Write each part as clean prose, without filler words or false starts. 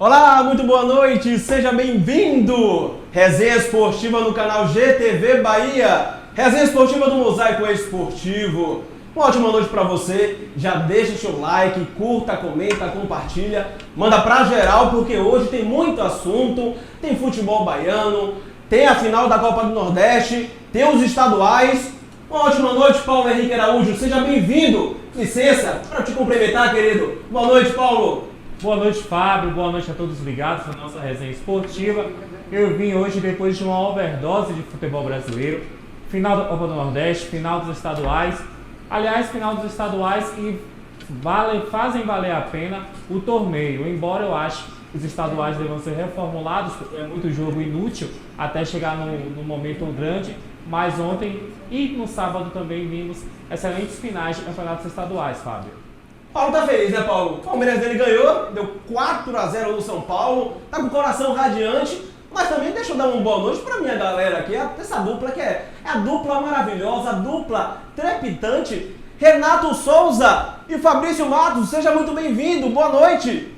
Olá, muito boa noite, seja bem-vindo! Resenha Esportiva no canal GTV Bahia, Resenha Esportiva do Mosaico Esportivo. Uma ótima noite para você, já deixa o seu like, curta, comenta, compartilha, manda pra geral porque hoje tem muito assunto, tem futebol baiano, tem a final da Copa do Nordeste, tem os estaduais. Uma ótima noite, Paulo Henrique Araújo, seja bem-vindo! Licença para te cumprimentar, querido. Boa noite, Paulo. Boa noite, Fábio. Boa noite a todos ligados na nossa resenha esportiva. Eu vim hoje depois de uma overdose de futebol brasileiro. Final da Copa do Nordeste, final dos estaduais. Aliás, final dos estaduais que fazem valer a pena o torneio. Embora eu ache que os estaduais devam ser reformulados, porque é muito jogo inútil até chegar no momento grande. Mas ontem e no sábado também vimos excelentes finais de campeonatos estaduais, Fábio. Paulo tá feliz, né, Paulo? O Palmeiras dele ganhou, deu 4-0 no São Paulo, tá com o coração radiante, mas também deixa eu dar uma boa noite pra minha galera aqui, essa dupla que é a dupla maravilhosa, a dupla trepidante, Renato Souza e Fabrício Matos, seja muito bem-vindo, boa noite!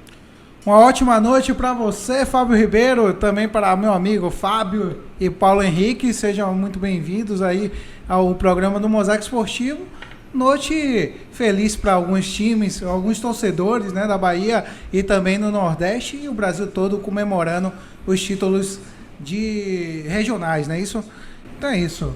Uma ótima noite para você, Fábio Ribeiro, também para meu amigo Fábio e Paulo Henrique, sejam muito bem-vindos aí ao programa do Mosaico Esportivo. Noite feliz para alguns times, alguns torcedores, né, da Bahia e também no Nordeste e o Brasil todo comemorando os títulos regionais, não é isso? Então é isso.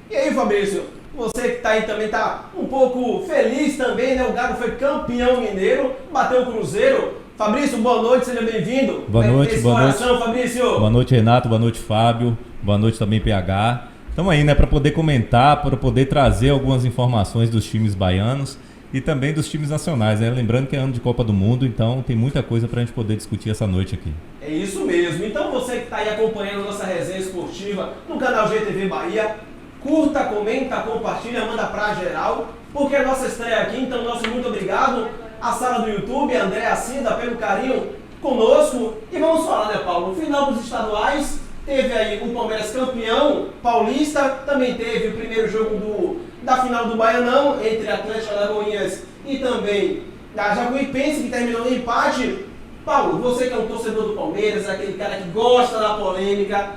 E aí, Fabrício, você que tá aí também tá um pouco feliz também, né? O Galo foi campeão mineiro, bateu o Cruzeiro. Fabrício, boa noite, seja bem-vindo. Boa noite, boa noite. Fabrício. Boa noite, Renato, boa noite, Fábio. Boa noite também, PH. Estamos aí, né, para poder comentar, para poder trazer algumas informações dos times baianos e também dos times nacionais, né? Lembrando que é ano de Copa do Mundo, então tem muita coisa para a gente poder discutir essa noite aqui. É isso mesmo. Então você que está aí acompanhando nossa resenha esportiva no canal GTV Bahia, curta, comenta, compartilha, manda pra geral, porque é a nossa estreia aqui, então nosso muito obrigado à sala do YouTube, André Assinda, pelo carinho conosco. E vamos falar, né, Paulo? No final dos estaduais, teve aí o Palmeiras campeão paulista, também teve o primeiro jogo da final do Baianão, entre Atlético Alagoinhas e também da Jacuipense, que terminou no empate. Paulo, você que é um torcedor do Palmeiras, aquele cara que gosta da polêmica,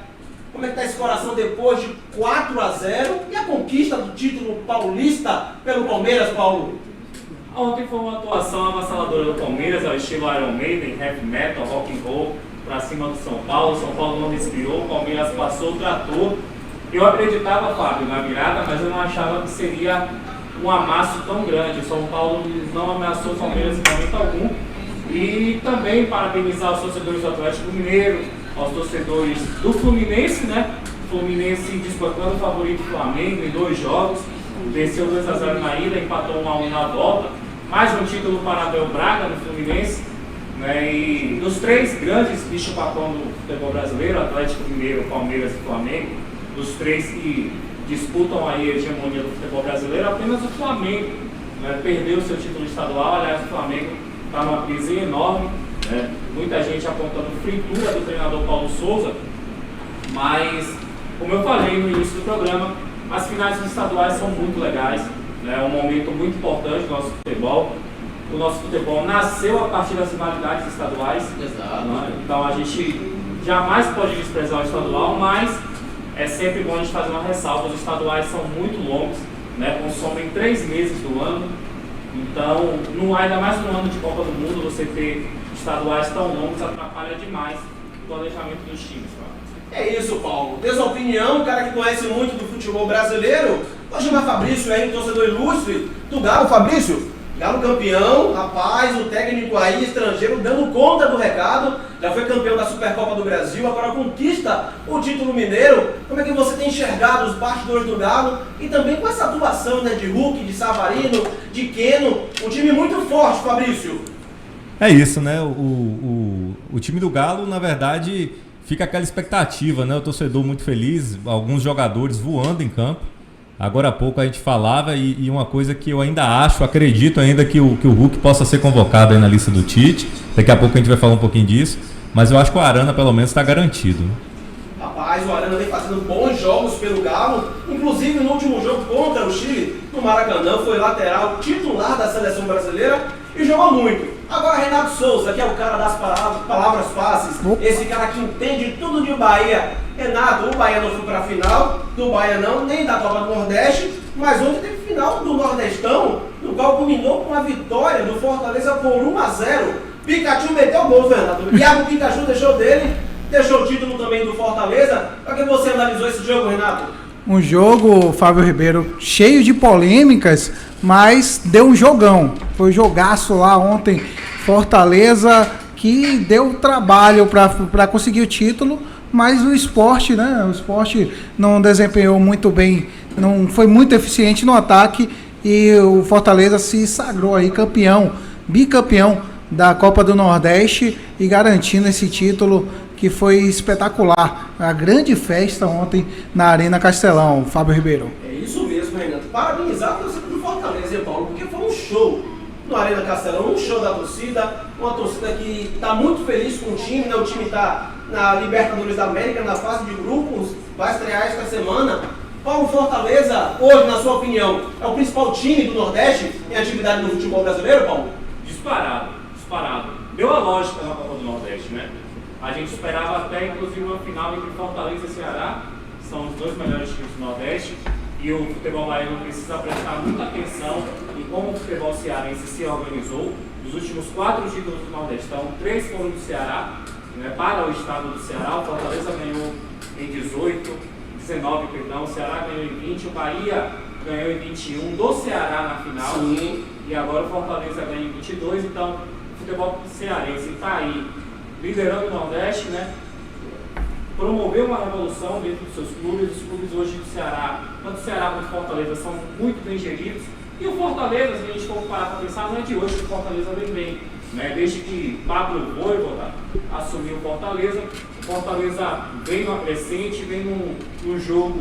como é que tá esse coração depois de 4-0 e a conquista do título paulista pelo Palmeiras, Paulo? Ontem foi uma atuação avassaladora do Palmeiras, ao estilo Iron Maiden, heavy metal, rock and roll, para cima do São Paulo não respirou, o Palmeiras passou o trator. Eu acreditava, Fábio, na virada, mas eu não achava que seria um amasso tão grande. O São Paulo não ameaçou o Palmeiras em momento algum. E também parabenizar os torcedores do Atlético Mineiro, aos torcedores do Fluminense, né? O Fluminense desbancando o favorito do Flamengo em 2 jogos, venceu 2-0 na ida, empatou 1-1 na volta. Mais um título para Abel Braga no Fluminense. E dos 3 grandes bicho-papão do futebol brasileiro, Atlético Mineiro, Palmeiras e Flamengo, dos 3 que disputam aí a hegemonia do futebol brasileiro, apenas o Flamengo, né, perdeu o seu título estadual. Aliás, o Flamengo está numa crise enorme, né, muita gente apontando fritura do treinador Paulo Souza, mas, como eu falei no início do programa, as finais dos estaduais são muito legais, né, é um momento muito importante do nosso futebol. O nosso futebol nasceu a partir das rivalidades estaduais. Exato. Né? Então a gente jamais pode desprezar o estadual, mas é sempre bom a gente fazer uma ressalva. Os estaduais são muito longos, né? Consomem 3 meses do ano. Então, ainda mais no ano de Copa do Mundo, você ter estaduais tão longos atrapalha demais o planejamento dos times. É isso, Paulo. Dê sua opinião, um cara que conhece muito do futebol brasileiro. Vou chamar Fabrício aí, um torcedor ilustre do Galo. Fabrício, Galo campeão, rapaz, um técnico aí estrangeiro dando conta do recado, já foi campeão da Supercopa do Brasil, agora conquista o título mineiro. Como é que você tem enxergado os bastidores do Galo e também com essa atuação, né, de Hulk, de Savarino, de Keno, um time muito forte, Fabrício? É isso, né? O time do Galo, na verdade, fica aquela expectativa, né? O torcedor muito feliz, alguns jogadores voando em campo. Agora há pouco a gente falava e uma coisa que eu ainda acredito ainda que o Hulk possa ser convocado aí na lista do Tite. Daqui a pouco a gente vai falar um pouquinho disso, mas eu acho que o Arana pelo menos está garantido. Rapaz, o Arana vem fazendo bons jogos pelo Galo, inclusive no último jogo contra o Chile, no Maracanã, foi lateral titular da seleção brasileira e jogou muito. Agora Renato Souza, que é o cara das palavras fáceis, esse cara que entende tudo de Bahia. Renato, o Bahia não foi para a final do Baianão, nem da Copa do Nordeste, mas ontem teve final do Nordestão, no qual culminou com a vitória do Fortaleza por 1-0. Pikachu meteu o gol, Renato. Iago Pikachu deixou o título também do Fortaleza. Para que você analisou esse jogo, Renato? Um jogo, Fábio Ribeiro, cheio de polêmicas, mas deu um jogão. Foi um jogaço lá ontem, Fortaleza, que deu trabalho para conseguir o título, mas o Sport, né? O Sport não desempenhou muito bem, não foi muito eficiente no ataque e o Fortaleza se sagrou aí campeão, bicampeão da Copa do Nordeste e garantindo esse título que foi espetacular. A grande festa ontem na Arena Castelão, Fábio Ribeiro. É isso mesmo, Renato. Parabenizar o torcedor do Fortaleza, hein, Paulo? Porque foi um show no Arena Castelão, um show da torcida, uma torcida que está muito feliz com o time, né? O time está na Libertadores da América, na fase de grupos, vai estrear esta semana. Paulo, Fortaleza, hoje, na sua opinião, é o principal time do Nordeste em atividade no futebol brasileiro, Paulo? Disparado. Deu a lógica na Copa do Nordeste, né? A gente esperava até, inclusive, uma final entre Fortaleza e Ceará, são os dois melhores times do Nordeste, e o futebol baiano precisa prestar muita atenção em como o futebol cearense se organizou. Dos últimos 4 títulos do Nordestão, 3 foram do Ceará, né, para o estado do Ceará. O Fortaleza ganhou em 19, o Ceará ganhou em 20, o Bahia ganhou em 21, do Ceará na final. Sim. E agora o Fortaleza ganha em 22, então o futebol cearense está aí liderando o Nordeste, né? Promoveu uma revolução dentro dos seus clubes. Os clubes hoje do Ceará, tanto o Ceará quanto o Fortaleza, são muito bem geridos. E o Fortaleza, se a gente for parar para pensar, não é de hoje que o Fortaleza vem bem, né? Desde que Pablo Voivoda assumiu o Fortaleza vem numa crescente, vem num jogo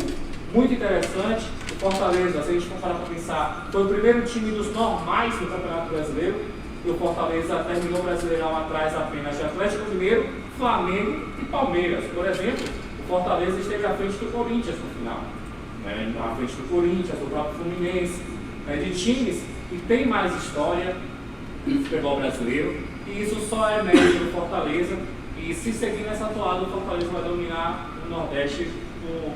muito interessante. O Fortaleza, se a gente for parar para pensar, foi o primeiro time dos normais no Campeonato Brasileiro. E o Fortaleza terminou o Brasileirão atrás apenas de Atlético Mineiro, Flamengo e Palmeiras. Por exemplo, o Fortaleza esteve à frente do Corinthians no final, né? À frente do Corinthians, do próprio Fluminense, né? De times que tem mais história no futebol brasileiro, e isso só é mérito do Fortaleza. E se seguir nessa toada, o Fortaleza vai dominar o Nordeste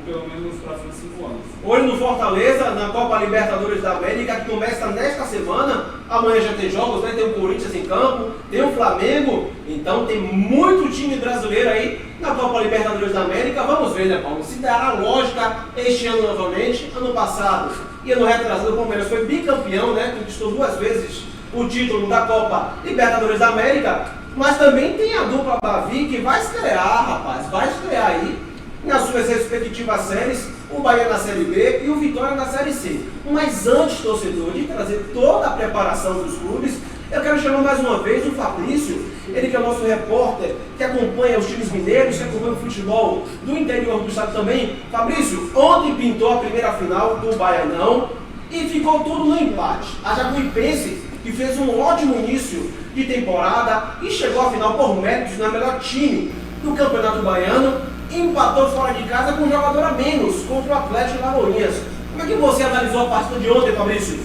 pelo menos nos próximos 5 anos. Hoje no Fortaleza, na Copa Libertadores da América, que começa nesta semana. Amanhã já tem jogos, né? Tem o Corinthians em campo, tem o Flamengo, então tem muito time brasileiro aí na Copa Libertadores da América. Vamos ver, né, Paulo? Se dará lógica este ano novamente. Ano passado e ano retrasado, o Palmeiras foi bicampeão, né? Conquistou 2 vezes o título da Copa Libertadores da América, mas também tem a dupla Bavi que vai estrear, rapaz, vai estrear aí nas suas respectivas séries, o Bahia na Série B e o Vitória na Série C. Mas antes, torcedor, de trazer toda a preparação dos clubes, eu quero chamar mais uma vez o Fabrício, ele que é o nosso repórter, que acompanha os times mineiros, que acompanha o futebol do interior do estado também. Fabrício, ontem pintou a primeira final do Baianão e ficou tudo no empate. A Jacuipense, que fez um ótimo início de temporada e chegou à final por méritos no melhor time do Campeonato Baiano, empatou fora de casa com um jogador a menos contra o Atlético Lagoinhas. Como é que você analisou a partida de ontem, Fabrício?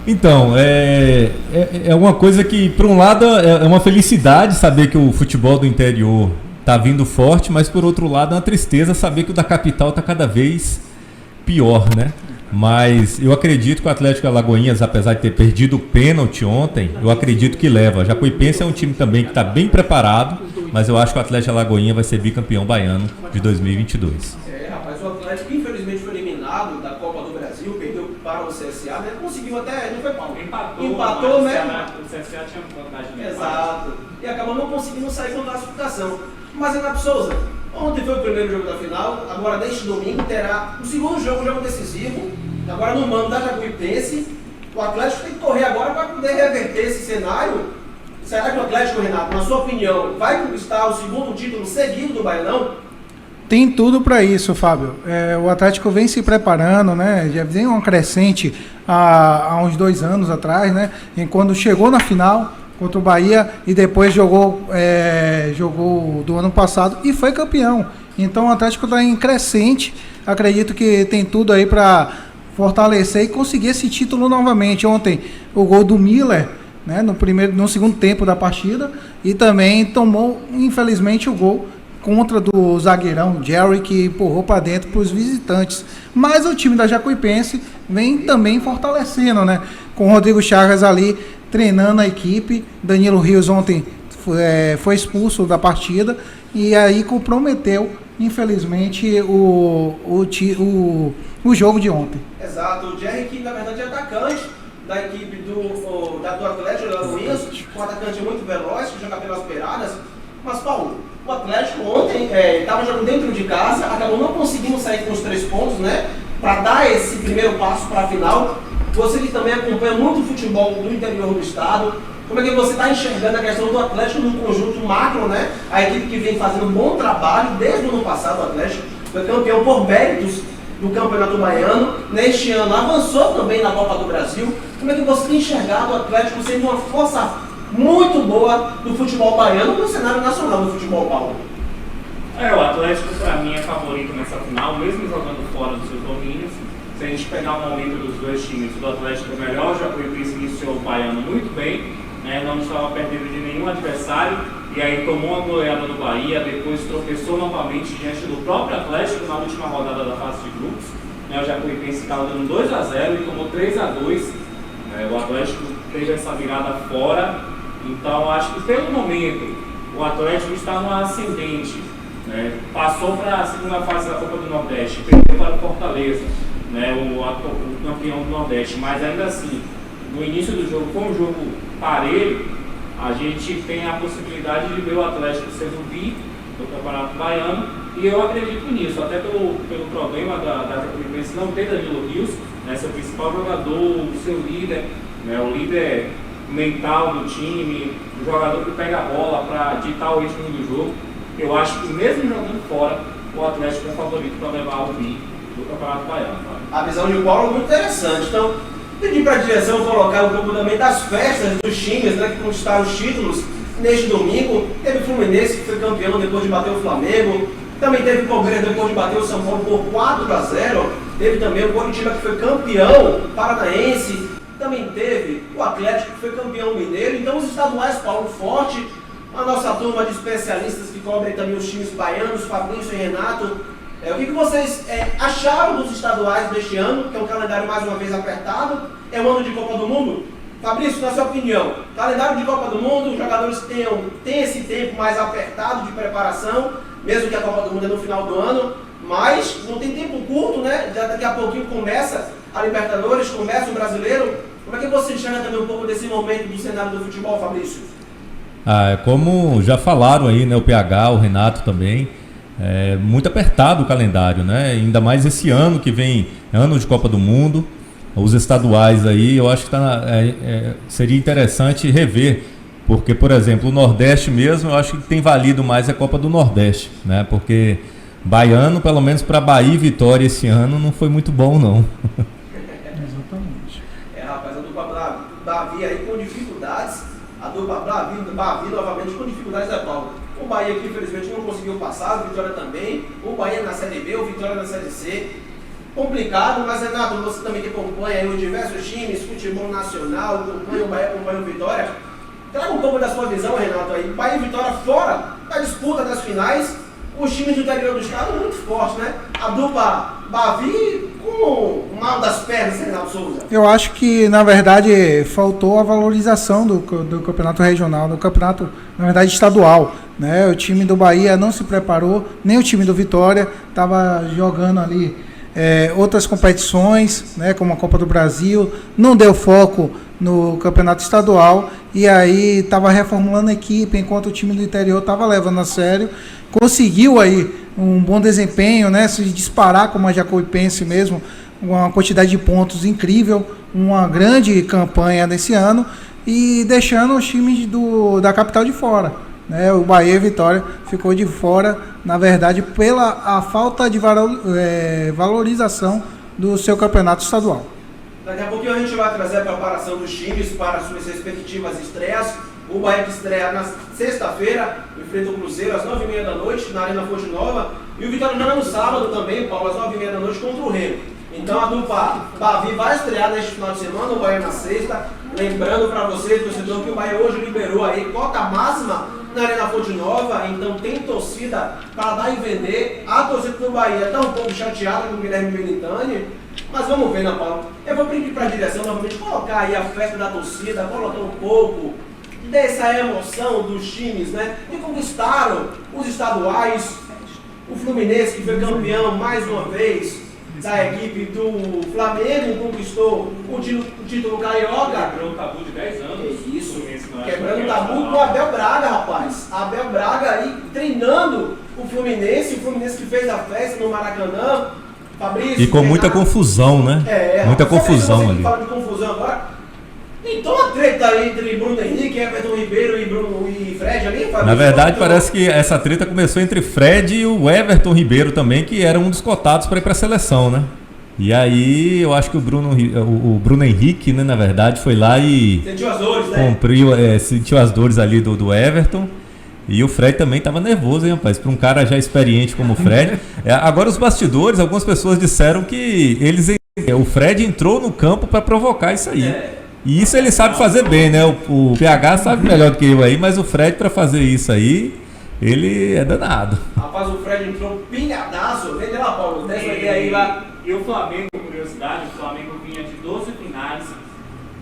Então, é uma coisa que, por um lado, é uma felicidade saber que o futebol do interior está vindo forte, mas por outro lado é uma tristeza saber que o da capital está cada vez pior, né? Mas eu acredito que o Atlético Alagoinhas, apesar de ter perdido o pênalti ontem, eu acredito que leva. A Jacuipense é um time também que está bem preparado, mas eu acho que o Atlético Alagoinhas vai ser bicampeão baiano de 2022. Rapaz, o Atlético infelizmente foi eliminado da Copa do Brasil, perdeu para o CSA, né? Conseguiu até, não foi Paulo? Empatou, né? O CSA tinha vantagem de Exato. E acabou não conseguindo sair com a classificação. Mas, Renato Souza, ontem foi o primeiro jogo da final, agora neste domingo terá o segundo jogo, um jogo decisivo, agora no mando da Jacuipense. O Atlético tem que correr agora para poder reverter esse cenário. Será que o Atlético, Renato, na sua opinião, vai conquistar o segundo título seguido do Baianão? Tem tudo para isso, Fábio. O Atlético vem se preparando, né? Já vem uma crescente há uns 2 anos atrás, né? E quando chegou na final contra o Bahia e depois jogou do ano passado e foi campeão. Então o Atlético está em crescente. Acredito que tem tudo aí para fortalecer e conseguir esse título novamente. Ontem o gol do Miller, né, no segundo tempo da partida, e também tomou, infelizmente, o gol contra do zagueirão Jerry, que empurrou para dentro para os visitantes. Mas o time da Jacuipense vem também fortalecendo, né? Com o Rodrigo Chagas ali treinando a equipe. Danilo Rios ontem foi expulso da partida e aí comprometeu, infelizmente, o jogo de ontem. Exato, o Jerry, que na verdade é atacante da equipe do Atlético da Luiz, um atacante muito veloz, que joga pelas beiradas. Mas, Paulo, o Atlético ontem estava jogando dentro de casa, acabou não conseguindo sair com os 3 pontos, né? Para dar esse primeiro passo para a final. Você que também acompanha muito o futebol do interior do estado, como é que você está enxergando a questão do Atlético no conjunto macro, né? A equipe que vem fazendo um bom trabalho desde o ano passado, o Atlético foi campeão por méritos do Campeonato Baiano. Neste ano avançou também na Copa do Brasil. Como é que você tem enxergado o Atlético sendo uma força muito boa do futebol baiano no cenário nacional do futebol, Paulo? O Atlético para mim é favorito nessa final, mesmo jogando fora dos seus domínios. Se a gente pegar o momento dos dois times, o do Atlético é melhor, o Jacuipense iniciou o Baiano muito bem, né, não estava perdendo de nenhum adversário, e aí tomou uma goleada do Bahia, depois tropeçou novamente diante do próprio Atlético na última rodada da fase de grupos. Né, o Jacuipense estava dando 2-0 e tomou 3-2. O Atlético teve essa virada fora, então acho que pelo momento o Atlético está no ascendente. Né, passou para a segunda fase da Copa do Nordeste, perdeu para o Fortaleza, né, o campeão do Nordeste, mas ainda assim, no início do jogo, com um jogo parelho, a gente tem a possibilidade de ver o Atlético sendo bi do Campeonato Baiano, e eu acredito nisso, até pelo problema da Jacuipense não ter Danilo Rios, né, seu principal jogador, o seu líder, né, o líder mental do time, o jogador que pega a bola para ditar o ritmo do jogo. Eu acho que mesmo jogando fora, o Atlético é favorito para levar o bi do Campeonato Baiano. A visão de Paulo é muito interessante. Então, pedir para a direção colocar um pouco também das festas dos times, né, que conquistaram os títulos neste domingo. Teve o Fluminense, que foi campeão depois de bater o Flamengo. Também teve o Palmeiras depois de bater o São Paulo por 4-0. Teve também o Coritiba, que foi campeão paranaense. Também teve o Atlético, que foi campeão mineiro. Então, os estaduais, Paulo, forte. A nossa turma de especialistas que cobrem também os times baianos, Fabrício e Renato. O que vocês acharam dos estaduais deste ano, que é um calendário mais uma vez apertado? É um ano de Copa do Mundo? Fabrício, na sua opinião, calendário de Copa do Mundo, os jogadores têm esse tempo mais apertado de preparação, mesmo que a Copa do Mundo é no final do ano, mas não tem tempo curto, né? Já daqui a pouquinho começa a Libertadores, começa o Brasileiro. Como é que você enxerga também um pouco desse momento do cenário do futebol, Fabrício? Como já falaram aí, né, o PH, o Renato também, é muito apertado o calendário, né? Ainda mais esse ano que vem, ano de Copa do Mundo, os estaduais aí, eu acho que seria interessante rever, porque, por exemplo, o Nordeste mesmo, eu acho que tem valido mais a Copa do Nordeste, né? Porque baiano, pelo menos para Bahia e Vitória esse ano, não foi muito bom, não. Exatamente. Rapaz, a dupla Bavi aí com dificuldades. A dupla Bavi novamente com dificuldades da Paulo. O Bahia aqui infelizmente não conseguiu passar, o Vitória também. O Bahia na Série B, o Vitória na Série C. Complicado, mas Renato, você também que acompanha aí os diversos times, futebol nacional, acompanha o Bahia, acompanha o Vitória. Traga um pouco da sua visão, Renato, aí. Bahia e Vitória fora da disputa das finais. Os times do interior do estado muito fortes, né? A dupla Bavi com o mal das pernas, Renato Souza. Eu acho que, na verdade, faltou a valorização do campeonato regional, do campeonato, na verdade, estadual. Né? O time do Bahia não se preparou, nem o time do Vitória estava jogando ali outras competições, né, como a Copa do Brasil, não deu foco no campeonato estadual e aí estava reformulando a equipe, enquanto o time do interior estava levando a sério. Conseguiu aí um bom desempenho, né, se disparar como a Jacuipense mesmo, uma quantidade de pontos incrível, uma grande campanha nesse ano e deixando os times da capital de fora. Né, o Bahia e Vitória ficou de fora, na verdade, pela a falta de valorização do seu campeonato estadual. Daqui a pouquinho a gente vai trazer a preparação dos times para suas respectivas estreias. O Bahia que estreia na sexta-feira, enfrenta o Cruzeiro às 9h30 da noite, na Arena Fonte Nova. E o Vitória joga no sábado também, Paulo, às 9h30 da noite contra o Remo. Então a dupla Bavi vai estrear neste final de semana, o Bahia na sexta. Lembrando para você, torcedor, que o Bahia hoje liberou aí cota máxima na Arena Fonte Nova, então tem torcida para dar e vender. A torcida do Bahia está um pouco chateada com o Guilherme Militani, mas vamos ver, né, Paulo? Eu vou pedir para a direção novamente colocar aí a festa da torcida, colocar um pouco dessa emoção dos times, né? Que conquistaram os estaduais, o Fluminense que foi campeão mais uma vez da equipe do Flamengo, conquistou o título carioca. Quebrou um tabu de 10 anos. É isso, quebrando o tabu com o Abel Braga, rapaz. Abel Braga aí treinando o Fluminense que fez a festa no Maracanã. Fabrício, e com muita confusão, né? Muita confusão ali. Fala de confusão agora. Então a treta entre Bruno Henrique, Everton Ribeiro e Fred ali, Fabrício? Na verdade, parece que essa treta começou entre Fred e o Everton Ribeiro também, que era um dos cotados para ir para a seleção, né? E aí eu acho que o Bruno Henrique, né, na verdade, foi lá e sentiu as dores, né? Sentiu as dores ali do Everton. E o Fred também estava nervoso, hein, rapaz? Para um cara já experiente como o Fred. Agora, os bastidores, algumas pessoas disseram que o Fred entrou no campo para provocar isso aí. E isso ele sabe fazer bem, né? O PH sabe melhor do que eu aí, mas o Fred, para fazer isso aí, ele é danado. Rapaz, o Fred entrou pilhadaço. Vem lá, Paulo. Desce uma ideia aí lá. E o Flamengo, curiosidade, o Flamengo vinha de 12 finais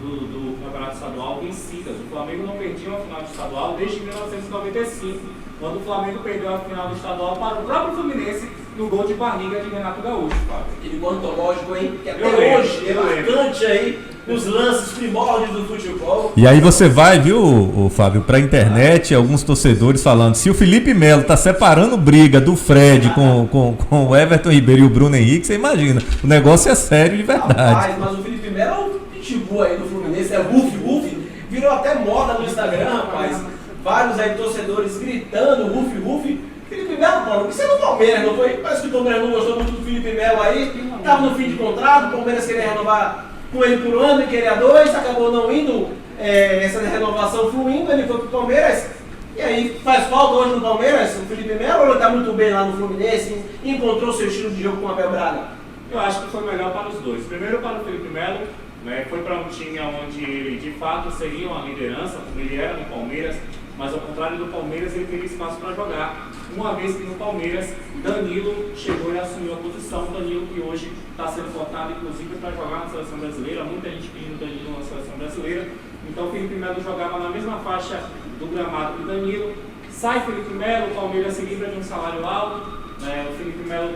do Campeonato Estadual vencidas. O Flamengo não perdia uma final de estadual desde 1995, quando o Flamengo perdeu a final do estadual para o próprio Fluminense no gol de barriga de Renato Gaúcho, Fábio. Aquele gol antológico, hein? Que até hoje é marcante aí nos lances primórdios do futebol. E aí você vai, viu, Fábio, pra internet, alguns torcedores falando, se o Felipe Melo tá separando briga do Fred com o Everton Ribeiro e o Bruno Henrique, você imagina, o negócio é sério de verdade. Rapaz, mas o Felipe Melo é um pitbull aí do Fluminense, é Rufi, virou até moda no Instagram, rapaz. Vários aí torcedores gritando, Rufi. Felipe Melo, Paulo, isso é no Palmeiras, não foi? Parece que o Palmeiras não gostou muito do Felipe Melo aí, tava no fim de contrato, o Palmeiras queria renovar com ele por um ano e queria 2, acabou não indo, essa renovação fluindo, ele foi pro Palmeiras. E aí, faz falta hoje no Palmeiras, o Felipe Melo, ou ele tá muito bem lá no Fluminense, encontrou seu estilo de jogo com o Abel Braga? Eu acho que foi melhor para os dois. Primeiro para o Felipe Melo, né, foi para um time onde ele de fato seria uma liderança, como ele era no Palmeiras, mas ao contrário do Palmeiras ele teria espaço para jogar. Uma vez que no Palmeiras, Danilo chegou e assumiu a posição, Danilo que hoje está sendo cotado inclusive para jogar na Seleção Brasileira, muita gente pedindo Danilo na Seleção Brasileira, então o Felipe Melo jogava na mesma faixa do gramado que Danilo. Sai Felipe Melo, o Palmeiras se livra de um salário alto, né, o Felipe Melo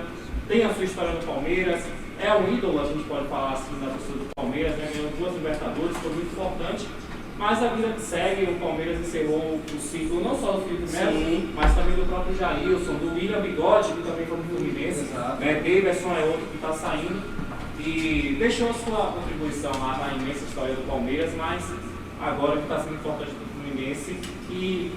tem a sua história no Palmeiras, é um ídolo, a gente pode falar assim, da torcida do Palmeiras, né, ganhou 2 Libertadores, foi muito importante. Mas a vida que segue, o Palmeiras encerrou o ciclo não só do Felipe Melo, mas também do próprio Jailson, do William Bigode, que também foi do Fluminense, né? Davidson é outro que está saindo e deixou sua contribuição lá na imensa história do Palmeiras, mas agora que está sendo importante do Fluminense, que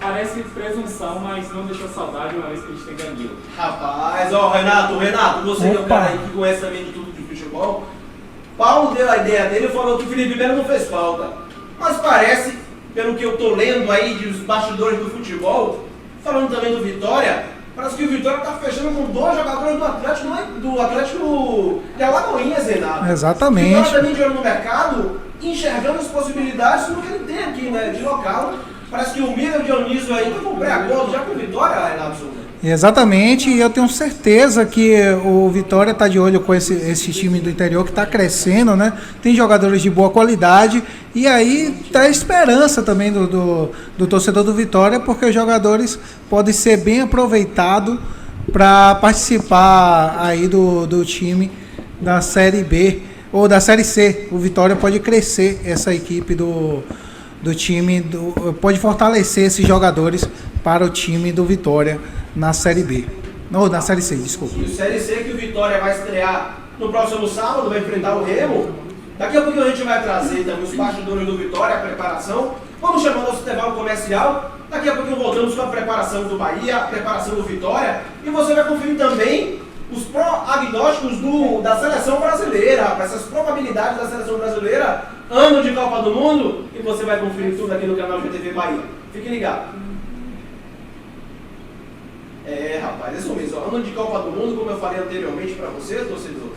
parece presunção, mas não deixou saudade uma vez que eles têm Danilo. Rapaz, ó, Renato, você que é um cara aí que conhece também de tudo de futebol, Paulo deu a ideia dele e falou que o Felipe Melo não fez falta. Mas parece, pelo que eu estou lendo aí dos bastidores do futebol, falando também do Vitória, parece que o Vitória está fechando com 2 jogadores do Atlético de Alagoinhas, Renato. Exatamente. O Vitória também de olho no mercado, enxergando as possibilidades no que ele tem aqui, né, de local. Parece que o Miller Dionísio aí está com pré-acordo já com o Vitória, Renato. Exatamente, e eu tenho certeza que o Vitória está de olho com esse time do interior que está crescendo, né? Tem jogadores de boa qualidade e aí traz esperança também do torcedor do Vitória, porque os jogadores podem ser bem aproveitados para participar aí do time da Série B ou da Série C. O Vitória pode crescer essa equipe do time, pode fortalecer esses jogadores para o time do Vitória na Série B. Não, na Série C, desculpa. E o Série C que o Vitória vai estrear no próximo sábado, vai enfrentar o Remo. Daqui a pouco a gente vai trazer também os bastidores do Vitória, a preparação. Vamos chamar nosso intervalo comercial. Daqui a pouco voltamos com a preparação do Bahia, a preparação do Vitória. E você vai conferir também os prognósticos da seleção brasileira, essas probabilidades da seleção brasileira, ano de Copa do Mundo. E você vai conferir tudo aqui no canal GTV Bahia. Fique ligado. Rapaz, é isso mesmo. Ano de Copa do Mundo, como eu falei anteriormente para você, torcedor,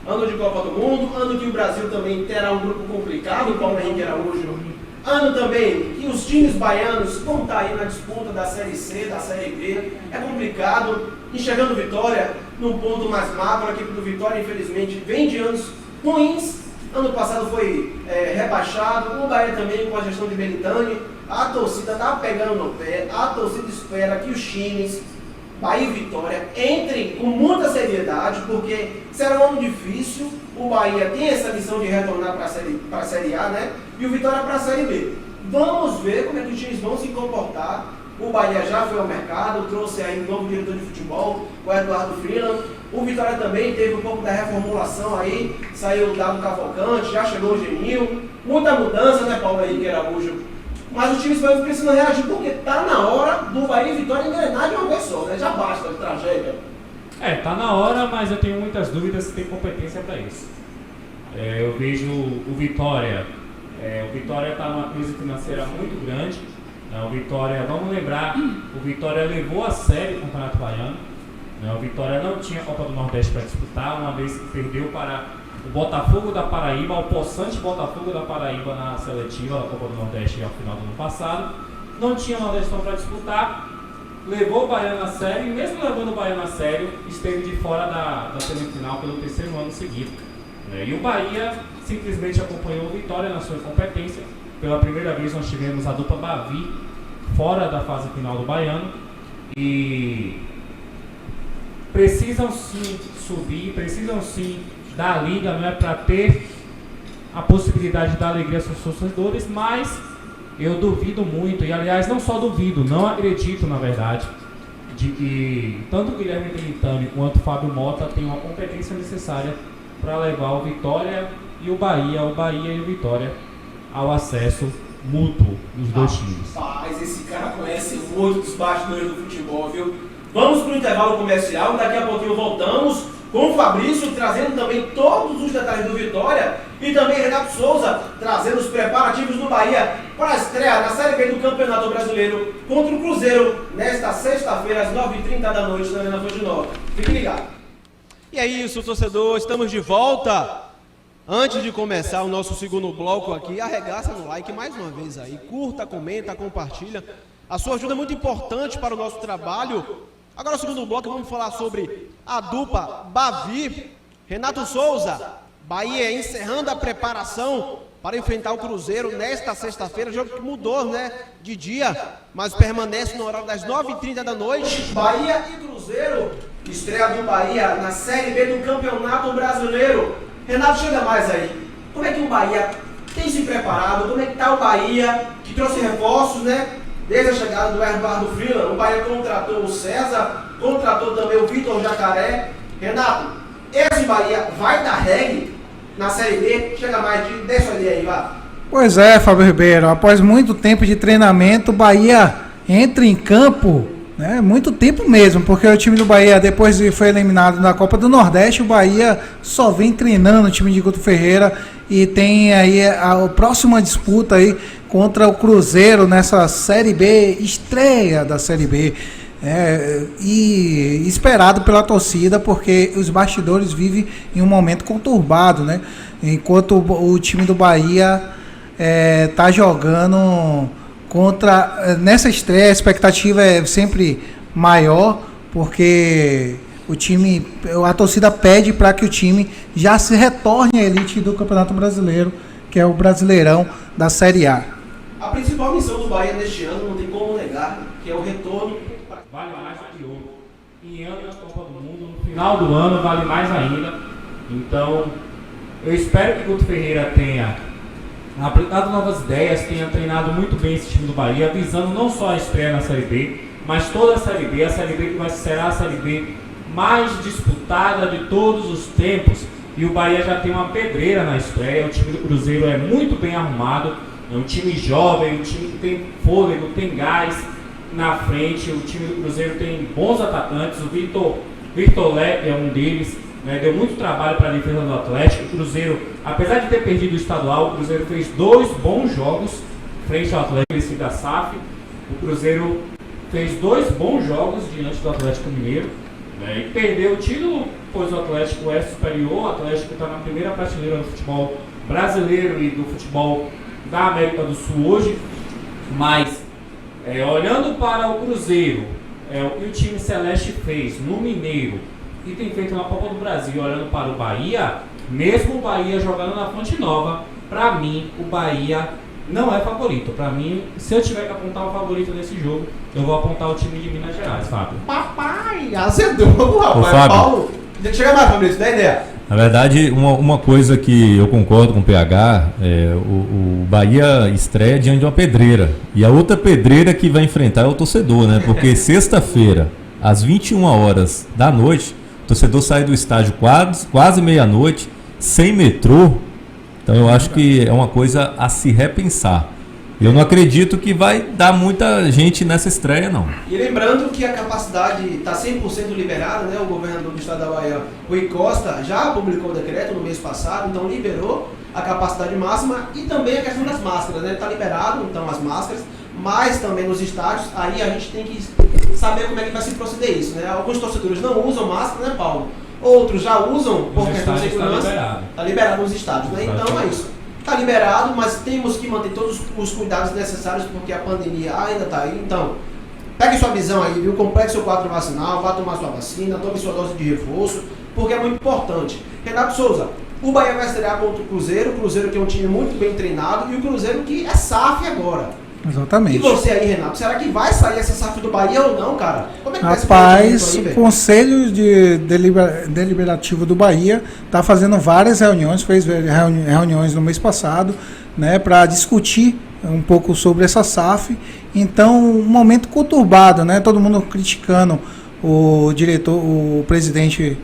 ano de Copa do Mundo, ano que o Brasil também terá um grupo complicado, o Paulo Henrique Araújo, ano também que os times baianos vão estar aí na disputa da Série C, da Série B, é complicado, enxergando Vitória num ponto mais macro, a equipe do Vitória infelizmente vem de anos ruins, ano passado foi rebaixado, o Bahia também com a gestão de Belintani, a torcida está pegando no pé, a torcida espera que os times Bahia e Vitória entrem com muita seriedade, porque será um ano difícil, o Bahia tem essa missão de retornar para a Série A, né? E o Vitória para a Série B. Vamos ver como é que os times vão se comportar. O Bahia já foi ao mercado, trouxe aí um novo diretor de futebol, o Eduardo Freeland. O Vitória também teve um pouco da reformulação aí, saiu o Dado Cavalcante, já chegou o Genil. Muita mudança, né, Paulo Henrique Araújo? Mas os times vão precisando reagir, porque está na hora do Bahia e Vitória engrenar de uma vez só, né? Já basta de tragédia. Tá na hora, mas eu tenho muitas dúvidas se tem competência para isso. Eu vejo o Vitória. O Vitória está numa crise financeira muito grande. O Vitória, vamos lembrar, o Vitória levou a sério o Campeonato Baiano. O Vitória não tinha Copa do Nordeste para disputar, uma vez que perdeu para o Botafogo da Paraíba, o possante Botafogo da Paraíba na seletiva da Copa do Nordeste ao final do ano passado. Não tinha Nordestão para disputar, levou o Baiano a sério, e mesmo levando o Baiano a sério, esteve de fora da semifinal pelo terceiro ano seguido. E o Bahia simplesmente acompanhou o Vitória na sua incompetência. Pela primeira vez nós tivemos a dupla Bavi fora da fase final do Baiano. E precisam sim subir, precisam sim da liga, não é, para ter a possibilidade de dar alegria aos seus torcedores, mas eu duvido muito, e aliás não só duvido, não acredito na verdade, de que tanto o Guilherme Belintani quanto o Fábio Mota têm uma competência necessária para levar o Vitória e o Bahia e o Vitória ao acesso mútuo dos dois times. Rapaz, esse cara conhece muito dos bastidores do futebol, viu? Vamos para o intervalo comercial, daqui a pouquinho voltamos com o Fabrício trazendo também todos os detalhes do Vitória e também Renato Souza trazendo os preparativos do Bahia para a estreia na Série B do Campeonato Brasileiro contra o Cruzeiro nesta sexta-feira às 9h30 da noite na Arena Fonte Nova. Fique ligado. E é isso, torcedor, estamos de volta. Antes de começar o nosso segundo bloco aqui, arregaça no like mais uma vez aí, curta, comenta, compartilha. A sua ajuda é muito importante para o nosso trabalho. Agora, no segundo bloco, vamos falar sobre a dupla Bavi, Renato Souza. Bahia encerrando a preparação para enfrentar o Cruzeiro nesta sexta-feira. Jogo que mudou, né, de dia, mas permanece no horário das 9h30 da noite. Bahia e Cruzeiro, estreia do Bahia na Série B do Campeonato Brasileiro. Renato, chega mais aí. Como é que o Bahia tem se preparado? Como é que está o Bahia, que trouxe reforços, né? Desde a chegada do Eduardo Freeland, o Bahia contratou o César, contratou também o Vitor Jacaré. Renato, esse Bahia vai dar reggae na Série B? Chega mais, deixa ali aí, vá. Pois é, Fábio Ribeiro, após muito tempo de treinamento, o Bahia entra em campo, né, muito tempo mesmo, porque o time do Bahia, depois de foi eliminado na Copa do Nordeste, o Bahia só vem treinando o time de Guto Ferreira e tem aí a próxima disputa aí contra o Cruzeiro nessa Série B, estreia da Série B, e esperado pela torcida, porque os bastidores vivem em um momento conturbado, né? Enquanto o time do Bahia está jogando nessa estreia, a expectativa é sempre maior, porque a torcida pede para que o time já se retorne à elite do Campeonato Brasileiro, que é o Brasileirão da Série A. A principal missão do Bahia neste ano, não tem como negar, que é o retorno. Vale mais do que ouro. Em ano da Copa do Mundo, no final do ano, vale mais ainda. Então, eu espero que o Guto Ferreira tenha aplicado novas ideias, tenha treinado muito bem esse time do Bahia, visando não só a estreia na Série B, mas toda a Série B que será a Série B mais disputada de todos os tempos. E o Bahia já tem uma pedreira na estreia, o time do Cruzeiro é muito bem arrumado, é um time jovem, um time que tem fôlego, tem gás na frente, o time do Cruzeiro tem bons atacantes, o Vitor Leque é um deles, né, deu muito trabalho para a defesa do Atlético. O Cruzeiro, apesar de ter perdido o estadual, o Cruzeiro fez 2 bons jogos frente ao Atlético da SAF. O Cruzeiro fez 2 bons jogos diante do Atlético Mineiro. né? E perdeu o título, pois o Atlético é superior, o Atlético está na primeira prateleira do futebol brasileiro e do futebol da América do Sul hoje, mas olhando para o Cruzeiro, o que o time Celeste fez no Mineiro e tem feito na Copa do Brasil, olhando para o Bahia, mesmo o Bahia jogando na Fonte Nova, para mim o Bahia não é favorito. Para mim, se eu tiver que apontar um favorito nesse jogo, eu vou apontar o time de Minas Gerais, Fábio. Papai, azedou, rapaz. Ô, Fábio. Paulo, chega mais, Fabrício, dá ideia. Na verdade, uma coisa que eu concordo com o PH, o Bahia estreia diante de uma pedreira. E a outra pedreira que vai enfrentar é o torcedor, né? Porque sexta-feira, às 21 horas da noite, o torcedor sai do estádio quase meia-noite, sem metrô. Então eu acho que é uma coisa a se repensar. Eu não acredito que vai dar muita gente nessa estreia, não. E lembrando que a capacidade está 100% liberada, né? O governador do estado da Bahia, Rui Costa, já publicou o decreto no mês passado, então liberou a capacidade máxima e também a questão das máscaras, né? Está liberado, então, as máscaras, mas também nos estádios, aí a gente tem que saber como é que vai se proceder isso, né? Alguns torcedores não usam máscara, né, Paulo? Outros já usam por questão de segurança. Está liberado nos estádios, né? Então é isso. Está liberado, mas temos que manter todos os cuidados necessários porque a pandemia ainda está aí. Então, pegue sua visão aí, viu? Complete seu quadro vacinal, vá tomar sua vacina, tome sua dose de reforço, porque é muito importante. Renato Souza, o Bahia vai estrear contra o Cruzeiro que é um time muito bem treinado, e o Cruzeiro que é SAF agora. Exatamente. E você aí, Renato, será que vai sair essa SAF do Bahia ou não, cara? Como é que Rapaz, o Conselho Deliberativo do Bahia está fazendo várias reuniões, fez reuniões no mês passado, né, para discutir um pouco sobre essa SAF. Então, um momento conturbado, né? Todo mundo criticando o diretor, o presidente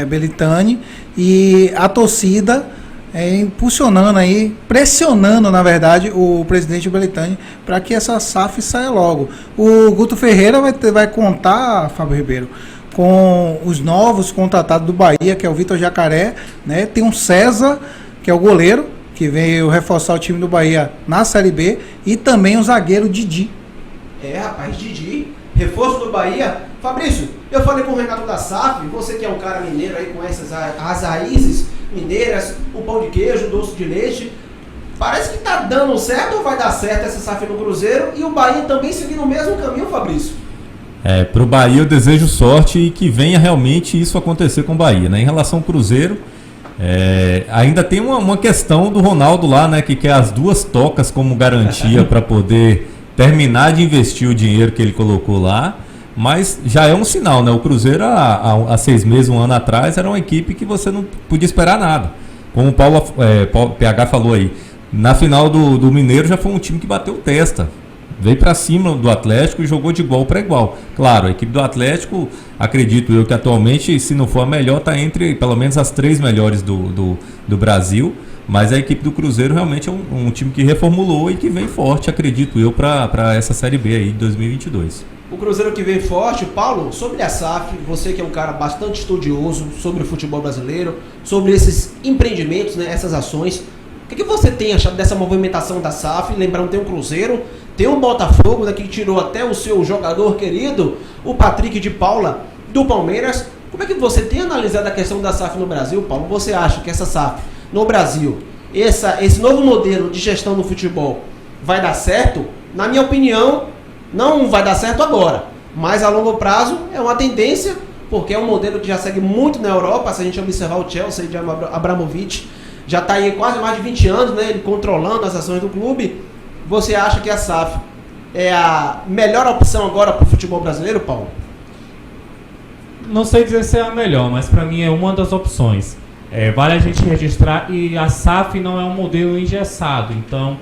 Belitani, e a torcida impulsionando aí, pressionando na verdade o presidente Belitani para que essa SAF saia logo. O Guto Ferreira vai contar, Fábio Ribeiro, com os novos contratados do Bahia, que é o Vitor Jacaré, né? Tem um César, que é o goleiro, que veio reforçar o time do Bahia na Série B, e também o zagueiro Didi. Rapaz, Didi, reforço do Bahia. Fabrício, eu falei com o Renato da SAF, você que é um cara mineiro aí com as raízes mineiras, o pão de queijo, o doce de leite. Parece que tá dando certo ou vai dar certo essa SAF no Cruzeiro e o Bahia também seguindo o mesmo caminho, Fabrício? Pro Bahia eu desejo sorte e que venha realmente isso acontecer com o Bahia, né? Em relação ao Cruzeiro, ainda tem uma questão do Ronaldo lá, né? Que quer as 2 tocas como garantia para poder terminar de investir o dinheiro que ele colocou lá. Mas já é um sinal, né? O Cruzeiro há 6 meses, 1 ano atrás, era uma equipe que você não podia esperar nada. Como o PH falou aí, na final do Mineiro já foi um time que bateu testa. Veio para cima do Atlético e jogou de igual para igual. Claro, a equipe do Atlético, acredito eu que atualmente, se não for a melhor, está entre pelo menos as 3 melhores do Brasil. Mas a equipe do Cruzeiro realmente é um time que reformulou e que vem forte, acredito eu, para essa Série B aí de 2022. O Cruzeiro que vem forte. Paulo, sobre a SAF, você que é um cara bastante estudioso sobre o futebol brasileiro, sobre esses empreendimentos, né, essas ações, o que você tem achado dessa movimentação da SAF? Lembrando, tem um Cruzeiro, tem um Botafogo, né, que tirou até o seu jogador querido, o Patrick de Paula, do Palmeiras. Como é que você tem analisado a questão da SAF no Brasil, Paulo? Você acha que essa SAF no Brasil, esse novo modelo de gestão do futebol vai dar certo? Na minha opinião, não vai dar certo agora, mas a longo prazo é uma tendência, porque é um modelo que já segue muito na Europa. Se a gente observar o Chelsea de Abramovich, já está aí quase mais de 20 anos, né, ele controlando as ações do clube. Você acha que a SAF é a melhor opção agora para o futebol brasileiro, Paulo? Não sei dizer se é a melhor, mas para mim é uma das opções. Vale a gente registrar, e a SAF não é um modelo engessado, então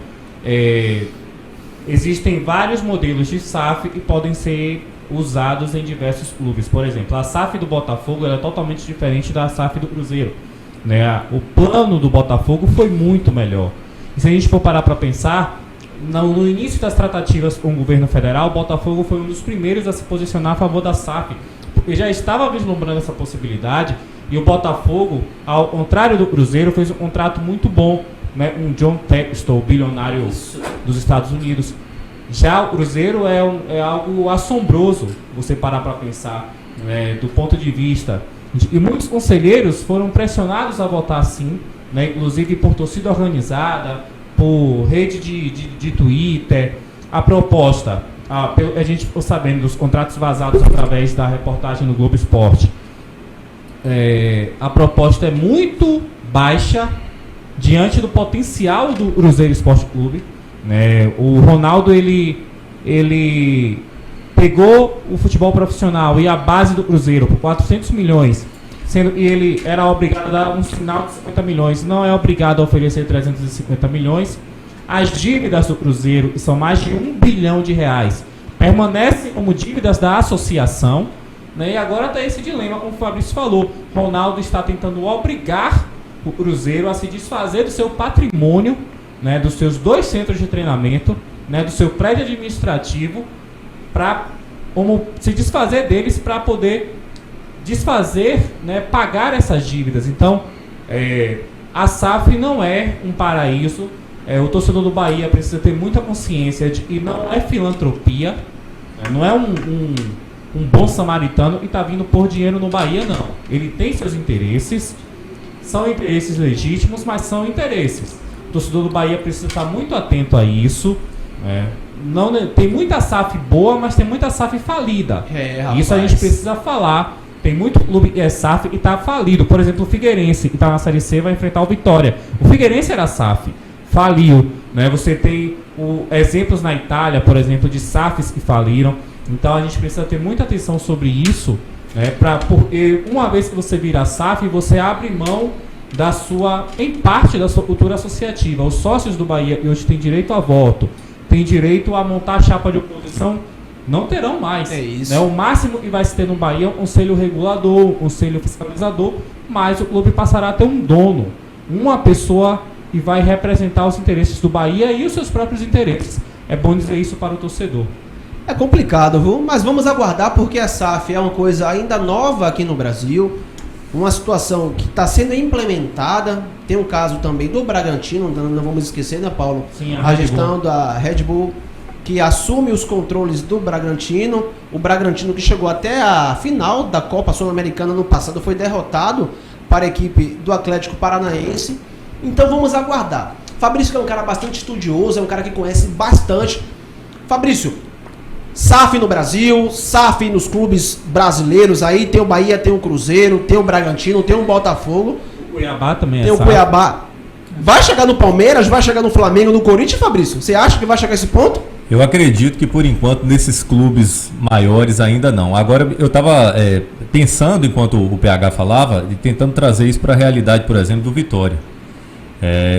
existem vários modelos de SAF que podem ser usados em diversos clubes. Por exemplo, a SAF do Botafogo é totalmente diferente da SAF do Cruzeiro, né? O plano do Botafogo foi muito melhor. E se a gente for parar para pensar, no início das tratativas com o governo federal, o Botafogo foi um dos primeiros a se posicionar a favor da SAF, porque já estava vislumbrando essa possibilidade, e o Botafogo, ao contrário do Cruzeiro, fez um contrato muito bom, né? Um John Textor, bilionário dos Estados Unidos. Já o Cruzeiro é algo assombroso, você parar para pensar. do ponto de vista... E muitos conselheiros foram pressionados a votar sim, né, inclusive por torcida organizada, por rede de Twitter. A proposta, a gente ficou sabendo dos contratos vazados através da reportagem no Globo Esporte. A proposta é muito baixa diante do potencial do Cruzeiro Esporte Clube. O Ronaldo, ele pegou o futebol profissional e a base do Cruzeiro por 400 milhões, sendo que ele era obrigado a dar um sinal de 50 milhões, não é obrigado a oferecer 350 milhões. As dívidas do Cruzeiro, que são mais de R$1 bilhão, permanecem como dívidas da associação, né? E agora está esse dilema, como o Fabrício falou. Ronaldo está tentando obrigar o Cruzeiro a se desfazer do seu patrimônio, né, dos seus 2 centros de treinamento, né, do seu prédio administrativo, para se desfazer deles para poder desfazer, né, pagar essas dívidas. Então, a SAF não é um paraíso. O torcedor do Bahia precisa ter muita consciência de que não é filantropia, não é um bom samaritano e está vindo por dinheiro no Bahia, não. Ele tem seus interesses, são interesses legítimos, mas são interesses. O torcedor do Bahia precisa estar muito atento a isso. Não, tem muita SAF boa, mas tem muita SAF falida. Isso a gente precisa falar. Tem muito clube que é SAF e está falido. Por exemplo, o Figueirense, que está na Série C, vai enfrentar o Vitória. O Figueirense era SAF, faliu, né? Você tem exemplos na Itália, por exemplo, de SAFs que faliram. Então a gente precisa ter muita atenção sobre isso, né? Porque uma vez que você vira SAF, você abre mão em parte da sua cultura associativa. Os sócios do Bahia, que hoje têm direito a voto, têm direito a montar a chapa de oposição, não terão mais. É isso. Né? O máximo que vai se ter no Bahia é um conselho regulador, um conselho fiscalizador, mas o clube passará a ter um dono, uma pessoa que vai representar os interesses do Bahia e os seus próprios interesses. É bom dizer isso para o torcedor. É complicado, viu? Mas vamos aguardar, porque a SAF é uma coisa ainda nova aqui no Brasil, uma situação que está sendo implementada. Tem um caso também do Bragantino, não vamos esquecer, né, Paulo? Sim, a gestão da Red Bull, que assume os controles do Bragantino. O Bragantino, que chegou até a final da Copa Sul-Americana no passado, foi derrotado para a equipe do Atlético Paranaense. Então vamos aguardar. Fabrício, que é um cara bastante estudioso, é um cara que conhece bastante. Fabrício, SAF no Brasil, SAF nos clubes brasileiros aí, tem o Bahia, tem o Cruzeiro, tem o Bragantino, tem o Botafogo. O Cuiabá também tem o SAF. Cuiabá. Vai chegar no Palmeiras, vai chegar no Flamengo, no Corinthians, Fabrício? Você acha que vai chegar a esse ponto? Eu acredito que por enquanto nesses clubes maiores ainda não. Agora eu estava pensando, enquanto o PH falava, e tentando trazer isso para a realidade, por exemplo, do Vitória.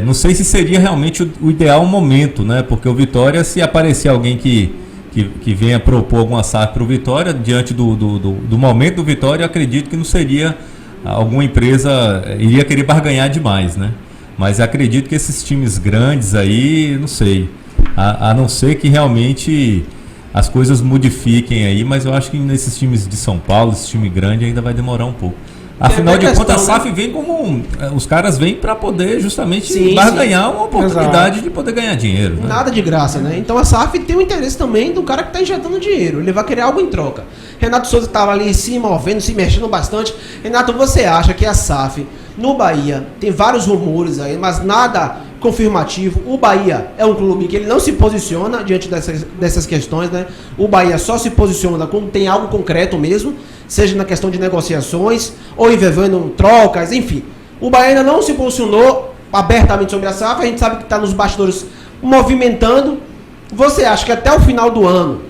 Não sei se seria realmente o ideal momento, né? Porque o Vitória, se aparecer alguém que venha propor alguma SAF para o Vitória, diante do momento do Vitória, eu acredito que não seria alguma empresa, iria querer barganhar demais, né? Mas acredito que esses times grandes aí, não sei, a não ser que realmente as coisas modifiquem aí, mas eu acho que nesses times de São Paulo, esse time grande, ainda vai demorar um pouco. Afinal de contas, a SAF vem como... Os caras vêm para poder justamente barganhar uma oportunidade de poder ganhar dinheiro. Né? Nada de graça, né? Então a SAF tem o interesse também do cara que está injetando dinheiro. Ele vai querer algo em troca. Renato Souza estava ali se movendo, se mexendo bastante. Renato, você acha que a SAF no Bahia, tem vários rumores aí, mas nada confirmativo. O Bahia é um clube que ele não se posiciona diante dessas questões, né? O Bahia só se posiciona quando tem algo concreto mesmo, seja na questão de negociações ou envolvendo trocas, enfim. O Bahia ainda não se posicionou abertamente sobre a SAF, a gente sabe que está nos bastidores movimentando. Você acha que até o final do ano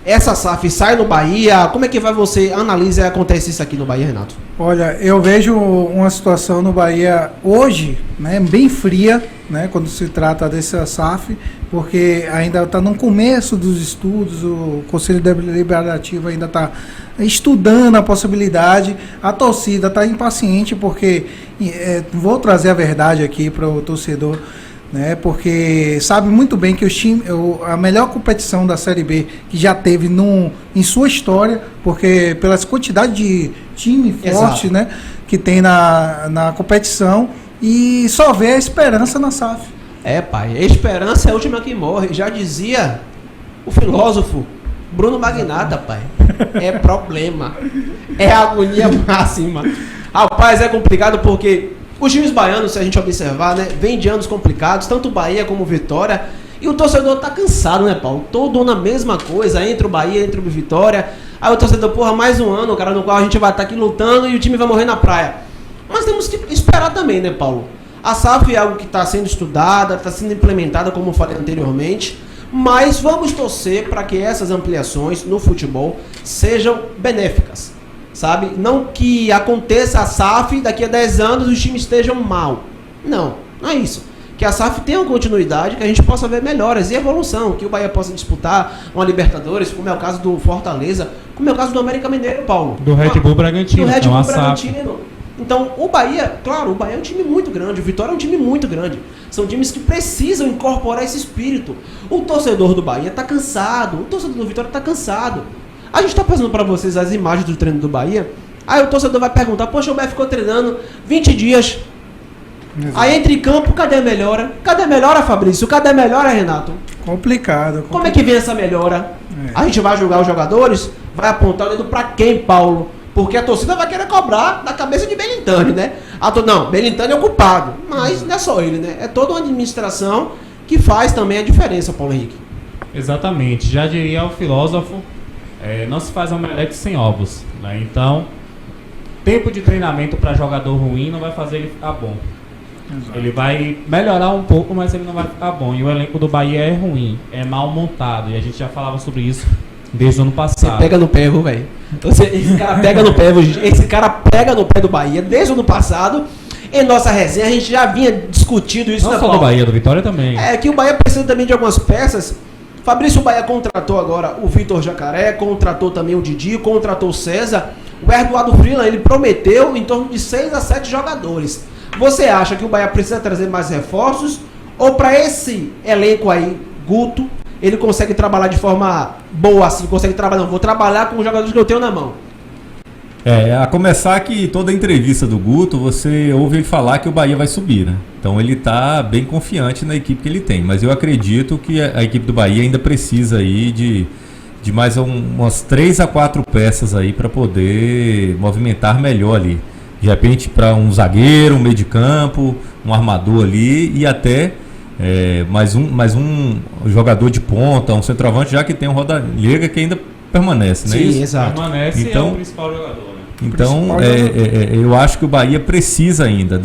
essa SAF sai no Bahia? Como é que você analisa e acontece isso aqui no Bahia, Renato? Olha, eu vejo uma situação no Bahia hoje, né, bem fria, né, quando se trata dessa SAF, porque ainda está no começo dos estudos, o Conselho Deliberativo ainda está estudando a possibilidade, a torcida está impaciente, porque vou trazer a verdade aqui para o torcedor, né, porque sabe muito bem que a melhor competição da Série B que já teve em sua história, porque pelas quantidades de time forte, né, que tem na competição, e só vê a esperança na SAF. Pai, a esperança é a última que morre, já dizia o filósofo Bruno Magnata, pai. é problema. É agonia máxima. Rapaz, é complicado porque os times baianos, se a gente observar, né, vem de anos complicados, tanto o Bahia como o Vitória, e o torcedor tá cansado, né, Paulo? Todo ano a mesma coisa, entre o Bahia, entre o Vitória. Aí o torcedor, porra, mais um ano, cara, no qual a gente vai estar aqui lutando e o time vai morrer na praia. Mas temos que esperar também, né, Paulo? A SAF é algo que está sendo estudada, está sendo implementada, como eu falei anteriormente, mas vamos torcer para que essas ampliações no futebol sejam benéficas, sabe? Não que aconteça a SAF e daqui a 10 anos os times estejam mal. Não é isso. Que a SAF tenha uma continuidade, que a gente possa ver melhoras e evolução, que o Bahia possa disputar uma Libertadores, como é o caso do Fortaleza, como é o caso do América Mineiro, Paulo. Do Red Bull Bragantino. Do Red Bull Bragantino. Então, o Bahia, claro, o Bahia é um time muito grande, o Vitória é um time muito grande. São times que precisam incorporar esse espírito. O torcedor do Bahia está cansado, o torcedor do Vitória está cansado. A gente está passando para vocês as imagens do treino do Bahia, aí o torcedor vai perguntar, poxa, o Bahia ficou treinando 20 dias... Exato. Aí entre em campo, cadê a melhora? Cadê a melhora, Fabrício? Cadê a melhora, Renato? Complicado. Como é que vem essa melhora? A gente vai julgar os jogadores? Vai apontar o dedo pra quem, Paulo? Porque a torcida vai querer cobrar da cabeça de Belintani, né? Não, Belintani é o culpado. Mas não é só ele, né? É toda uma administração que faz também a diferença, Paulo Henrique. Exatamente. Já diria o filósofo, não se faz omelete sem ovos, né? Então, tempo de treinamento para jogador ruim não vai fazer ele ficar bom. Exato. Ele vai melhorar um pouco, mas ele não vai ficar bom. E o elenco do Bahia é ruim, é mal montado. E a gente já falava sobre isso desde o ano passado. Você pega no pé, velho. Esse cara pega no pé, esse cara pega no pé do Bahia desde o ano passado. Em nossa resenha, a gente já vinha discutindo isso. Não só do Bahia, do Vitória também. É que o Bahia precisa também de algumas peças. Fabrício, o Bahia contratou agora o Vitor Jacaré, contratou também o Didi, contratou o César. O Eduardo Freeland, ele prometeu em torno de 6 a 7 jogadores. Você acha que o Bahia precisa trazer mais reforços? Ou para esse elenco aí, Guto, ele consegue trabalhar de forma boa assim? Consegue trabalhar? Não, vou trabalhar com os jogadores que eu tenho na mão. A começar que toda entrevista do Guto, você ouve ele falar que o Bahia vai subir, né? Então ele está bem confiante na equipe que ele tem. Mas eu acredito que a equipe do Bahia ainda precisa aí de mais umas 3 a 4 peças aí para poder movimentar melhor ali. De repente para um zagueiro, um meio de campo, um armador ali e até mais um jogador de ponta, um centroavante, já que tem um Rodallega que ainda permanece, não é isso? Sim, exato. Permanece então, é o principal jogador, né? Então, eu acho que o Bahia precisa ainda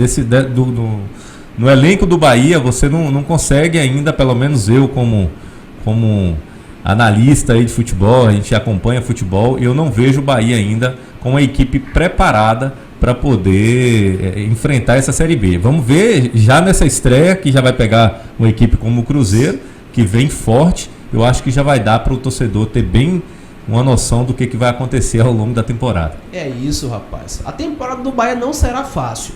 no elenco do Bahia, você não consegue ainda, pelo menos eu como analista aí de futebol, a gente acompanha futebol, eu não vejo o Bahia ainda com uma equipe preparada para poder enfrentar essa Série B. Vamos ver já nessa estreia, que já vai pegar uma equipe como o Cruzeiro, que vem forte. Eu acho que já vai dar para o torcedor ter bem uma noção do que vai acontecer ao longo da temporada. É isso, rapaz. A temporada do Bahia não será fácil.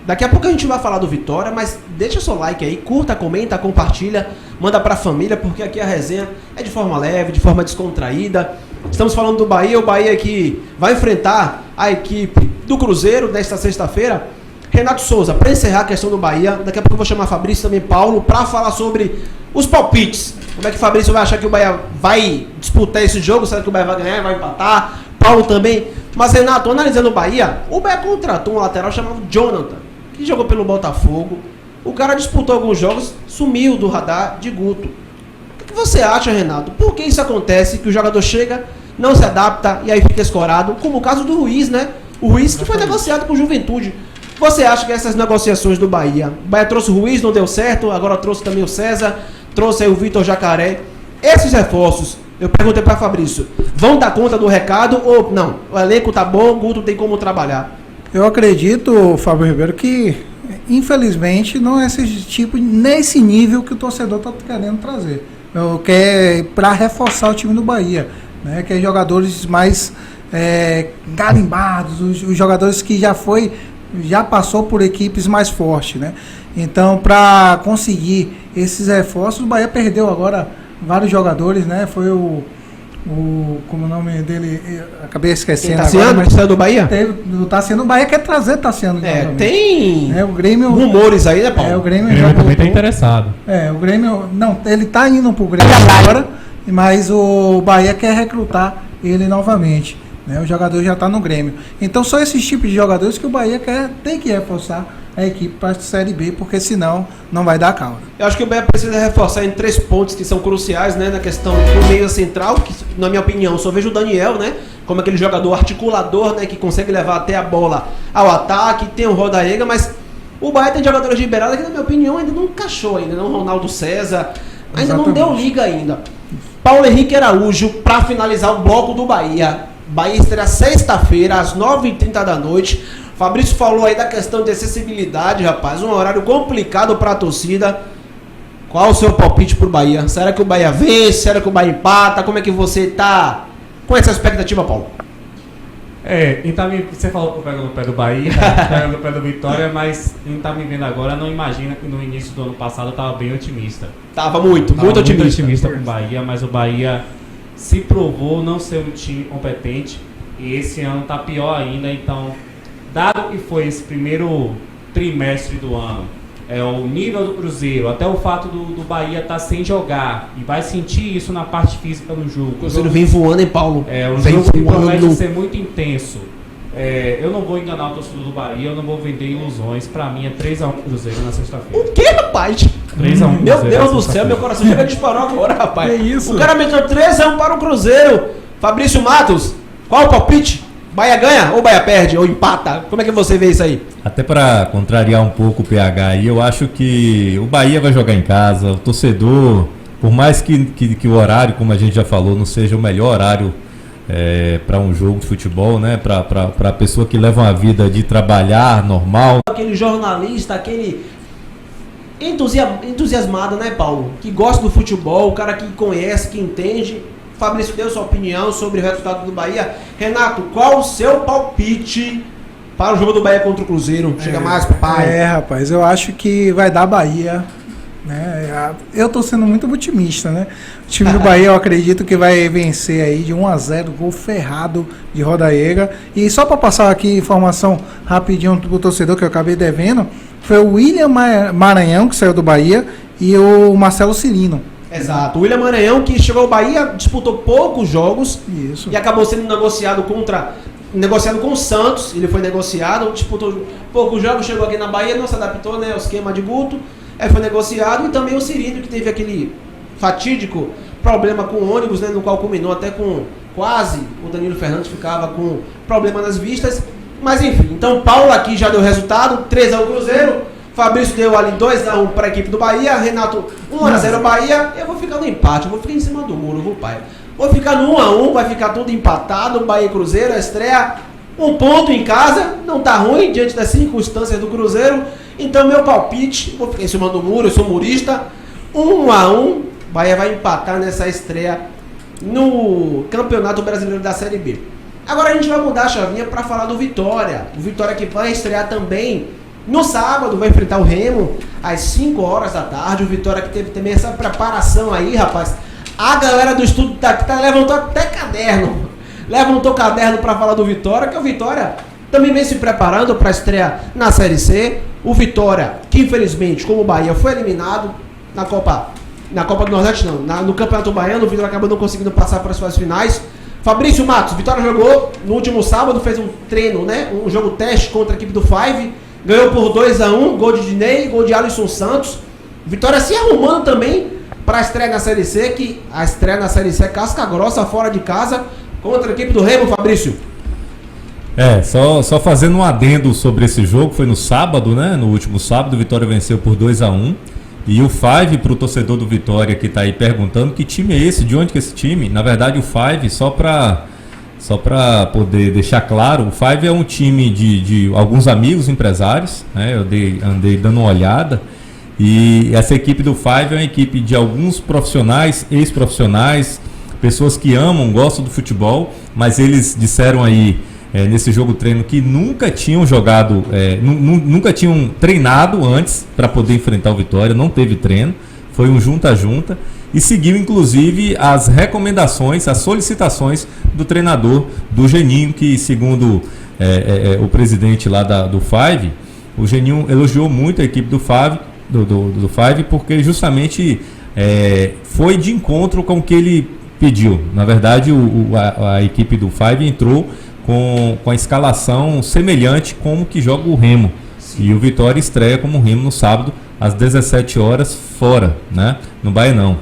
Daqui a pouco a gente vai falar do Vitória, mas deixa seu like aí, curta, comenta, compartilha, manda pra família, porque aqui a resenha é de forma leve, de forma descontraída. Estamos falando do Bahia, o Bahia que vai enfrentar a equipe do Cruzeiro nesta sexta-feira. Renato Souza, para encerrar a questão do Bahia, daqui a pouco eu vou chamar Fabrício também, Paulo, para falar sobre os palpites. Como é que o Fabrício vai achar que o Bahia vai disputar esse jogo? Será que o Bahia vai ganhar, vai empatar? Paulo também. Mas Renato, analisando o Bahia contratou um lateral chamado Jonathan, que jogou pelo Botafogo. O cara disputou alguns jogos, sumiu do radar de Guto. O que você acha, Renato? Por que isso acontece? Que o jogador chega, não se adapta e aí fica escorado, como o caso do Ruiz, né? O Ruiz que foi negociado com o Juventude. Você acha que essas negociações do Bahia, o Bahia trouxe o Ruiz, não deu certo, agora trouxe também o César, trouxe aí o Vitor Jacaré. Esses reforços, eu perguntei para Fabrício, vão dar conta do recado ou não? O elenco tá bom, o Guto tem como trabalhar? Eu acredito, Fábio Ribeiro, que infelizmente não é esse tipo, nesse nível que o torcedor está querendo trazer. Que é para reforçar o time do Bahia, né? Que é jogadores mais garimbados, os jogadores que já passou por equipes mais fortes, né? Então, para conseguir esses reforços, o Bahia perdeu agora vários jogadores, né? Foi como o nome dele, acabei esquecendo. Tassiano, que saiu do Bahia? O Tassiano, o Bahia quer trazer Tassiano. Tem o Grêmio, rumores aí, né, Paulo? O Grêmio já também está interessado. O Grêmio, não, ele está indo pro Grêmio agora, mas o Bahia quer recrutar ele novamente. Né? O jogador já está no Grêmio. Então só esses tipos de jogadores que o Bahia tem que reforçar a equipe para a Série B, porque senão não vai dar calma. Eu acho que o Bahia precisa reforçar em 3 pontos que são cruciais, né, na questão do meio central, que na minha opinião só vejo o Daniel, né, como aquele jogador articulador, né, que consegue levar até a bola ao ataque, tem o Rodaega, mas o Bahia tem jogadores de beirada que na minha opinião ainda não encaixou ainda, não, Ronaldo César, ainda Exatamente. não deu liga ainda. Paulo Henrique Araújo, para finalizar o bloco do Bahia. Bahia estreia sexta-feira, às 9h30 da noite. Fabrício falou aí da questão de acessibilidade, rapaz. Um horário complicado para a torcida. Qual o seu palpite pro Bahia? Será que o Bahia vence? Será que o Bahia empata? Como é que você tá com essa expectativa, Paulo? Você falou que pega no pé do Bahia, pega no pé do Vitória, mas quem tá me vendo agora não imagina que no início do ano passado eu tava bem otimista. Tava muito otimista com o Bahia, mas o Bahia se provou não ser um time competente e esse ano tá pior ainda, então, dado que foi esse primeiro trimestre do ano, o nível do Cruzeiro, até o fato do Bahia estar sem jogar, e vai sentir isso na parte física do jogo. O Cruzeiro vem voando, hein, Paulo? O vem jogo voando. promete ser muito intenso. Eu não vou enganar o torcedor do Bahia, eu não vou vender ilusões. Pra mim é 3x1 Cruzeiro na sexta-feira. O que, rapaz? 3x1 Meu Deus do céu, meu coração chega disparou agora, rapaz. Que isso? O cara meteu 3x1 para o Cruzeiro. Fabrício Matos, qual o palpite? Bahia ganha ou Bahia perde ou empata? Como é que você vê isso aí? Até para contrariar um pouco o PH aí, eu acho que o Bahia vai jogar em casa, o torcedor, por mais que o horário, como a gente já falou, não seja o melhor horário para um jogo de futebol, né? Para a pessoa que leva uma vida de trabalhar normal. Aquele jornalista, aquele entusiasmado, né, Paulo? Que gosta do futebol, o cara que conhece, que entende. Fabrício deu sua opinião sobre o resultado do Bahia. Renato, qual o seu palpite para o jogo do Bahia contra o Cruzeiro? Chega mais, papai. Rapaz, eu acho que vai dar Bahia. Né? Eu tô sendo muito otimista, né? O time do Bahia eu acredito que vai vencer aí de 1x0, gol ferrado de Rodaega. E só para passar aqui informação rapidinho pro torcedor que eu acabei devendo, foi o William Maranhão que saiu do Bahia e o Marcelo Cirino. Exato, o William Maranhão que chegou ao Bahia, disputou poucos jogos. Isso. E acabou sendo negociado com o Santos. Ele foi negociado, disputou poucos jogos, chegou aqui na Bahia, não se adaptou, né, ao esquema de Guto. Aí foi negociado, e também o Cirino, que teve aquele fatídico problema com o ônibus, né, no qual culminou até com quase o Danilo Fernandes ficava com problema nas vistas. Mas enfim, então Paulo aqui já deu resultado, 3x1 Cruzeiro. Fabrício deu ali 2x1 para a equipe do Bahia. Renato, 1x0 Bahia. Eu vou ficar no empate, eu vou ficar em cima do muro, viu, pai? Vou ficar no 1x1, vai ficar tudo empatado. Bahia e Cruzeiro, a estreia, 1 ponto em casa. Não tá ruim diante das circunstâncias do Cruzeiro. Então, meu palpite, vou ficar em cima do muro, eu sou murista. 1x1, Bahia vai empatar nessa estreia no Campeonato Brasileiro da Série B. Agora a gente vai mudar a chavinha para falar do Vitória. O Vitória que vai estrear também no sábado, vai enfrentar o Remo às 5 horas da tarde. O Vitória que teve também essa preparação aí, rapaz. A galera do estúdio levantou até caderno. Levantou caderno para falar do Vitória, que o Vitória também vem se preparando para a estreia na Série C. O Vitória, que infelizmente, como o Bahia, foi eliminado na Copa do Nordeste, não, no Campeonato Baiano. O Vitória acabou não conseguindo passar para as fases finais. Fabrício Matos, Vitória jogou no último sábado, fez um treino, né, um jogo teste contra a equipe do Five. Ganhou por 2x1, gol de Dinei, gol de Alisson Santos. Vitória se arrumando também para a estreia na Série C, que a estreia na Série C é casca grossa, fora de casa, contra a equipe do Remo, Fabrício. Só fazendo um adendo sobre esse jogo, foi no sábado, né? No último sábado, o Vitória venceu por 2x1. E o Five, para o torcedor do Vitória que está aí perguntando, que time é esse? De onde que é esse time? Na verdade, o Five, só para poder deixar claro, o Five é um time de alguns amigos empresários, né? Eu andei dando uma olhada, e essa equipe do Five é uma equipe de alguns profissionais, ex-profissionais, pessoas que amam, gostam do futebol, mas eles disseram aí nesse jogo treino que nunca tinham jogado, nunca tinham treinado antes para poder enfrentar o Vitória, não teve treino, foi um junta-junta. E seguiu, inclusive, as recomendações, as solicitações do treinador, do Geninho, que, segundo o presidente lá do Five, o Geninho elogiou muito a equipe do Five, porque justamente foi de encontro com o que ele pediu. Na verdade, a equipe do Five entrou com a escalação semelhante como que joga o Remo. Sim. E o Vitória estreia como Remo no sábado, às 17 horas, fora, né? No Baenão.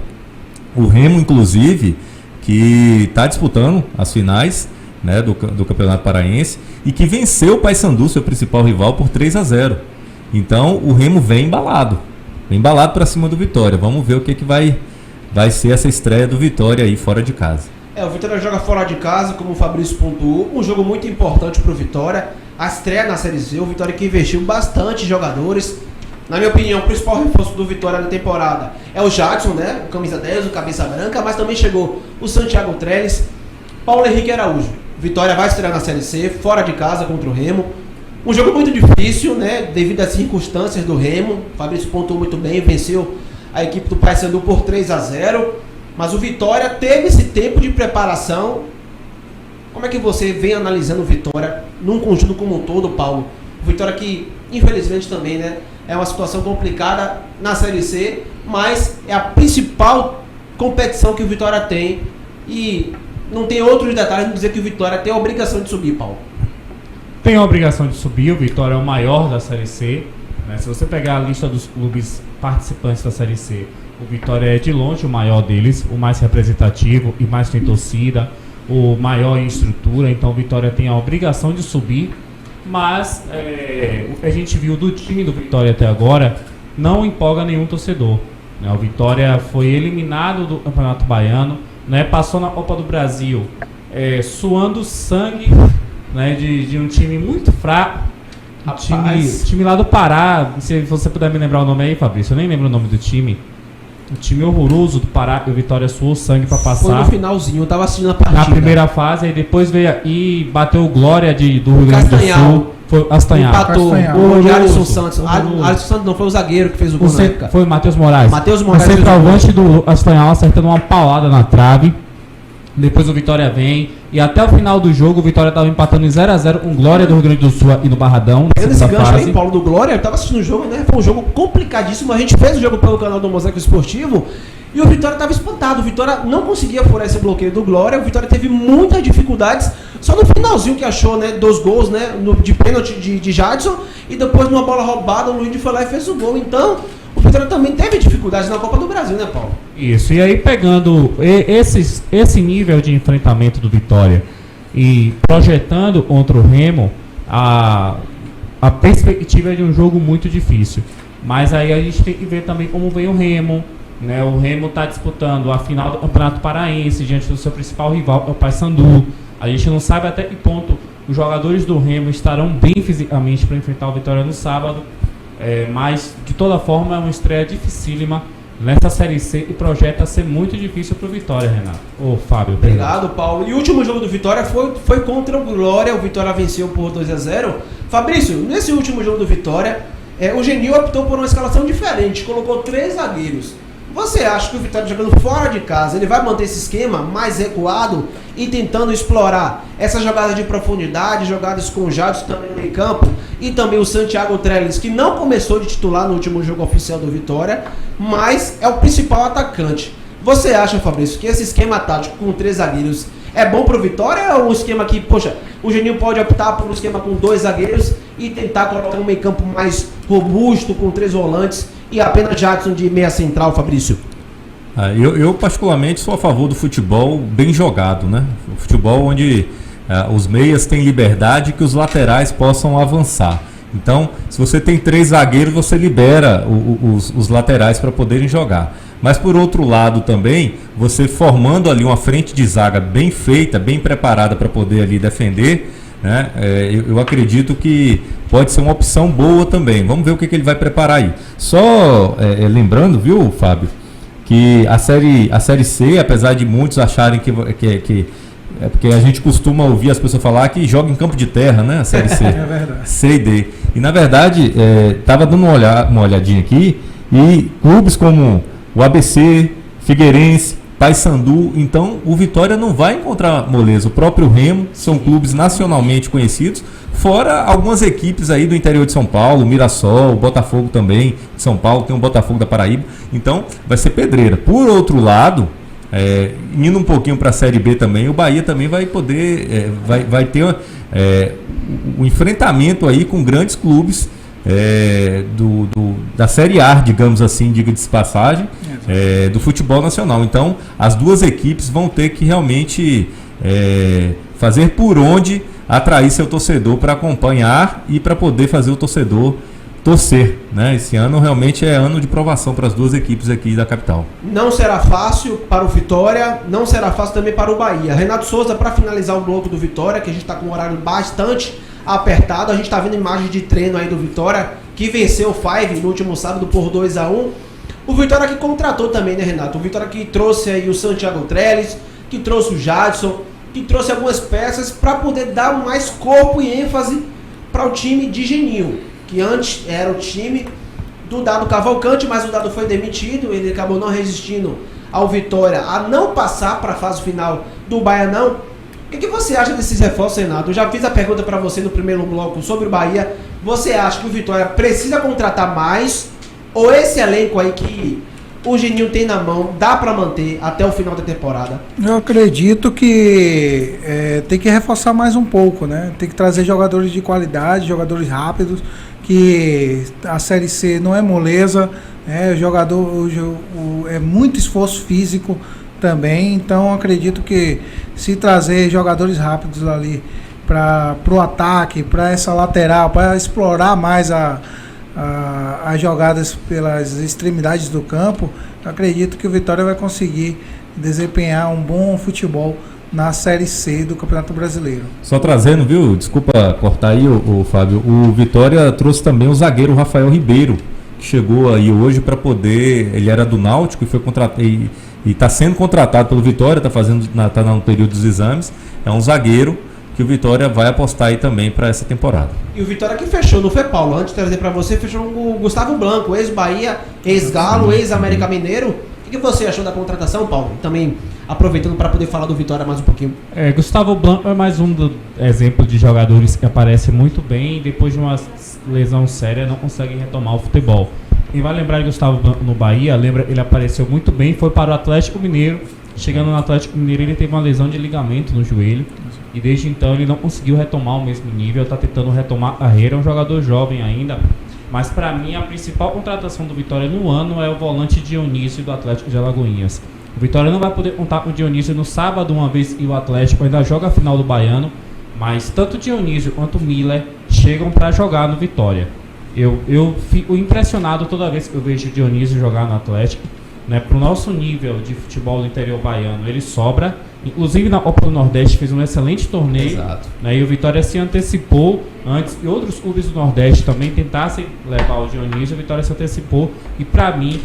O Remo, inclusive, que está disputando as finais, né, do Campeonato Paraense e que venceu o Paysandu, seu principal rival, por 3-0. Então, o Remo vem embalado para cima do Vitória. Vamos ver o que vai ser essa estreia do Vitória aí fora de casa. O Vitória joga fora de casa, como o Fabrício pontuou, um jogo muito importante para o Vitória. A estreia na Série C, o Vitória que investiu bastante em jogadores. Na minha opinião, o principal reforço do Vitória na temporada é o Jadson, né? O camisa 10, o cabeça branca, mas também chegou o Santiago Trellis, Paulo Henrique Araújo. Vitória vai estrear na Série C, fora de casa contra o Remo. Um jogo muito difícil, né? Devido às circunstâncias do Remo. O Fabrício pontuou muito bem, venceu a equipe do Paysandu por 3-0. Mas o Vitória teve esse tempo de preparação. Como é que você vem analisando o Vitória num conjunto como um todo, Paulo? O Vitória que, infelizmente também, né, é uma situação complicada na Série C, mas é a principal competição que o Vitória tem e não tem outros detalhes de dizer que o Vitória tem a obrigação de subir, Paulo. Tem a obrigação de subir, o Vitória é o maior da Série C, né? Se você pegar a lista dos clubes participantes da Série C, o Vitória é de longe o maior deles, o mais representativo e mais tem torcida, o maior em estrutura, então o Vitória tem a obrigação de subir, mas o que a gente viu do time do Vitória até agora não empolga nenhum torcedor, né? O Vitória foi eliminado do Campeonato Baiano, né? Passou na Copa do Brasil suando sangue, né? de um time muito fraco, time lá do Pará. Se você puder me lembrar o nome aí, Fabrício, eu nem lembro o nome do time. Um time horroroso do Pará, e o Vitória suou sangue pra passar. Foi no finalzinho, eu tava assistindo a partida. Na primeira fase, aí depois veio e bateu o Glória do Rio Grande do Sul. Foi Castanhal. Empatou o Alisson Santos. Alisson Santos não, foi o zagueiro que fez o gol na época. Foi o Matheus Moraes. O centroavante do Castanhal acertando uma paulada na trave. Depois o Vitória vem. E até o final do jogo, o Vitória estava empatando em 0-0 com Glória do Rio Grande do Sul e no Barradão. Pegando esse gancho aí, Paulo, do Glória, eu estava assistindo o jogo, né? Foi um jogo complicadíssimo. A gente fez o jogo pelo canal do Mosaico Esportivo e o Vitória estava espantado. O Vitória não conseguia furar esse bloqueio do Glória. O Vitória teve muitas dificuldades. Só no finalzinho que achou, né? 2 gols, né? De pênalti de Jadson. E depois, numa bola roubada, o Luiz foi lá e fez o gol. Então, o Vitória também teve dificuldades na Copa do Brasil, né, Paulo? Isso, e aí pegando esse nível de enfrentamento do Vitória e projetando contra o Remo, a perspectiva é de um jogo muito difícil. Mas aí a gente tem que ver também como vem o Remo, né? O Remo está disputando a final do Campeonato Paraense diante do seu principal rival, o Paysandu. A gente não sabe até que ponto os jogadores do Remo estarão bem fisicamente para enfrentar o Vitória no sábado. Mas de toda forma é uma estreia dificílima nessa Série C e projeta ser muito difícil para o Vitória, Renato. Fábio. Obrigado, Paulo. E o último jogo do Vitória foi contra o Glória. O Vitória venceu por 2-0. Fabrício, nesse último jogo do Vitória, o Genil optou por uma escalação diferente, colocou 3 zagueiros. Você acha que o Vitória jogando fora de casa, ele vai manter esse esquema mais recuado e tentando explorar essa jogada de profundidade, jogadas com o Jadson também no meio campo e também o Santiago Trellis, que não começou de titular no último jogo oficial do Vitória, mas é o principal atacante. Você acha, Fabrício, que esse esquema tático com 3 zagueiros é bom pro Vitória ou é um esquema que, o Genil pode optar por um esquema com 2 zagueiros e tentar colocar um meio campo mais robusto com 3 volantes e apenas Jadson de meia central, Fabrício? Eu particularmente sou a favor do futebol bem jogado, né? O futebol onde os meias têm liberdade e que os laterais possam avançar. Então, se você tem 3 zagueiros, você libera os laterais para poderem jogar. Mas por outro lado também, você formando ali uma frente de zaga bem feita, bem preparada para poder ali defender, né? Eu acredito que pode ser uma opção boa também. Vamos ver o que ele vai preparar aí. Só lembrando, viu, Fábio, que a série C, apesar de muitos acharem que é porque a gente costuma ouvir as pessoas falar que joga em campo de terra, né? A Série C. É verdade. C e D. E na verdade, estava dando uma olhadinha aqui, e clubes como o ABC, Figueirense, Paysandu, então o Vitória não vai encontrar moleza. O próprio Remo, são clubes nacionalmente conhecidos, fora algumas equipes aí do interior de São Paulo, Mirassol, Botafogo também de São Paulo, tem o Botafogo da Paraíba, então vai ser pedreira. Por outro lado, indo um pouquinho para a Série B também, o Bahia também vai poder, vai ter o enfrentamento aí com grandes clubes da Série A, digamos assim, diga-se de passagem, do futebol nacional. Então, as duas equipes vão ter que realmente fazer por onde atrair seu torcedor para acompanhar e para poder fazer o torcedor torcer, né? Esse ano realmente é ano de provação para as duas equipes aqui da capital. Não será fácil para o Vitória, não será fácil também para o Bahia. Renato Souza, para finalizar o bloco do Vitória, que a gente está com um horário bastante apertado, a gente está vendo imagens de treino aí do Vitória, que venceu o Five no último sábado por 2-1. O Vitória que contratou também, né, Renato? O Vitória que trouxe aí o Santiago Trellis, que trouxe o Jadson, que trouxe algumas peças para poder dar mais corpo e ênfase para o time de Geninho, que antes era o time do Dado Cavalcante, mas o Dado foi demitido, ele acabou não resistindo ao Vitória a não passar para a fase final do Baianão. O que você acha desses reforços, Renato? Eu já fiz a pergunta para você no primeiro bloco sobre o Bahia. Você acha que o Vitória precisa contratar mais, ou esse elenco aí que o Geninho tem na mão dá para manter até o final da temporada? Eu acredito que tem que reforçar mais um pouco, né? Tem que trazer jogadores de qualidade, jogadores rápidos, que a Série C não é moleza, né? O jogador é muito esforço físico também, então acredito que se trazer jogadores rápidos ali para o ataque, para essa lateral, para explorar mais as jogadas pelas extremidades do campo, acredito que o Vitória vai conseguir desempenhar um bom futebol na Série C do Campeonato Brasileiro. Só trazendo, viu? Desculpa cortar aí, o Fábio. O Vitória trouxe também o zagueiro Rafael Ribeiro, que chegou aí hoje para poder. Ele era do Náutico e foi contratado e está sendo contratado pelo Vitória, está no período dos exames. É um zagueiro que o Vitória vai apostar aí também para essa temporada. E o Vitória que fechou, não foi, Paulo? Antes de trazer para você, fechou com o Gustavo Blanco, ex-Bahia, ex-Galo, ex-América Mineiro. O que você achou da contratação, Paulo? Também aproveitando para poder falar do Vitória mais um pouquinho. Gustavo Blanco é mais um exemplo de jogadores que aparece muito bem e depois de uma lesão séria não conseguem retomar o futebol. Quem vai lembrar de Gustavo Blanco no Bahia, ele apareceu muito bem, foi para o Atlético Mineiro. Chegando no Atlético Mineiro, ele teve uma lesão de ligamento no joelho e desde então ele não conseguiu retomar o mesmo nível, está tentando retomar a carreira, é um jogador jovem ainda, mas para mim a principal contratação do Vitória no ano é o volante Dionísio do Atlético de Alagoinhas. O Vitória não vai poder contar com o Dionísio no sábado uma vez e o Atlético ainda joga a final do Baiano, mas tanto o Dionísio quanto o Miller chegam para jogar no Vitória. Eu fico impressionado toda vez que eu vejo o Dionísio jogar no Atlético. Né, para o nosso nível de futebol do interior baiano, ele sobra. Inclusive na Copa do Nordeste fez um excelente torneio. Exato. Né, e o Vitória se antecipou antes que outros clubes do Nordeste também tentassem levar o Dionísio. O Vitória se antecipou e para mim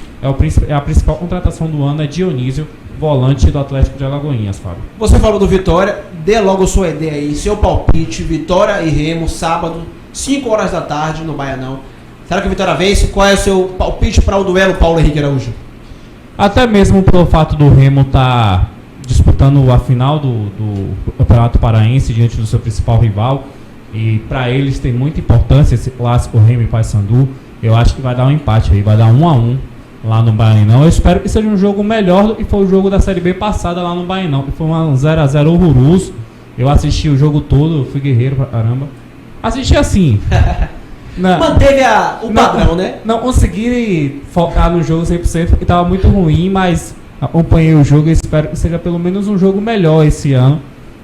a principal contratação do ano é Dionísio, volante do Atlético de Alagoinhas, Fábio. Você falou do Vitória, dê logo sua ideia aí, seu palpite, Vitória e Remo, sábado, 5 horas da tarde no Baianão. Será que o Vitória vence? Qual é o seu palpite para o duelo, Paulo Henrique Araújo? Até mesmo pelo fato do Remo estar disputando a final do Campeonato Paraense diante do seu principal rival, e para eles tem muita importância esse clássico Remo e Paysandu, eu acho que vai dar um empate aí, vai dar 1-1 lá no Baianão. Eu espero que seja um jogo melhor do que foi o jogo da Série B passada lá no Baianão, que foi um 0-0 horroroso. Eu assisti o jogo todo, eu fui guerreiro pra caramba. Assisti assim. Manteve o padrão, né? Não consegui focar no jogo 100% porque estava muito ruim, mas acompanhei o jogo e espero que seja pelo menos um jogo melhor esse ano,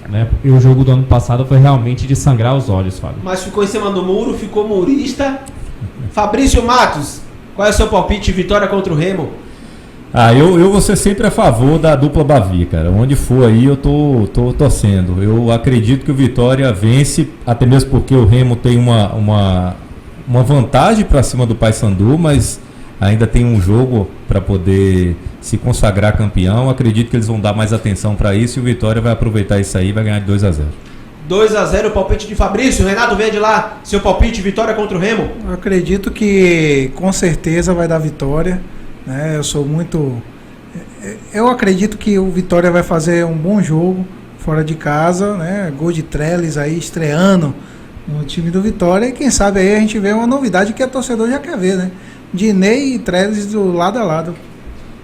né? Porque o jogo do ano passado foi realmente de sangrar os olhos, Fábio. Mas ficou em cima do muro, ficou murista. Fabrício Matos, qual é o seu palpite? Vitória contra o Remo? Eu vou ser sempre a favor da dupla Bavi, cara. Onde for aí eu tô torcendo. Eu acredito que o Vitória vence, até mesmo porque o Remo tem uma vantagem para cima do Paysandu, mas ainda tem um jogo para poder se consagrar campeão. Acredito que eles vão dar mais atenção para isso e o Vitória vai aproveitar isso aí e vai ganhar de 2-0. 2-0 o palpite de Fabrício. Renato, vende lá seu palpite, Vitória contra o Remo? Eu acredito que com certeza vai dar Vitória, né? Eu acredito que o Vitória vai fazer um bom jogo fora de casa, né? Gol de Trellis aí estreando no time do Vitória, e quem sabe aí a gente vê uma novidade que a torcedor já quer ver, né? Dinei e Trellis do lado a lado.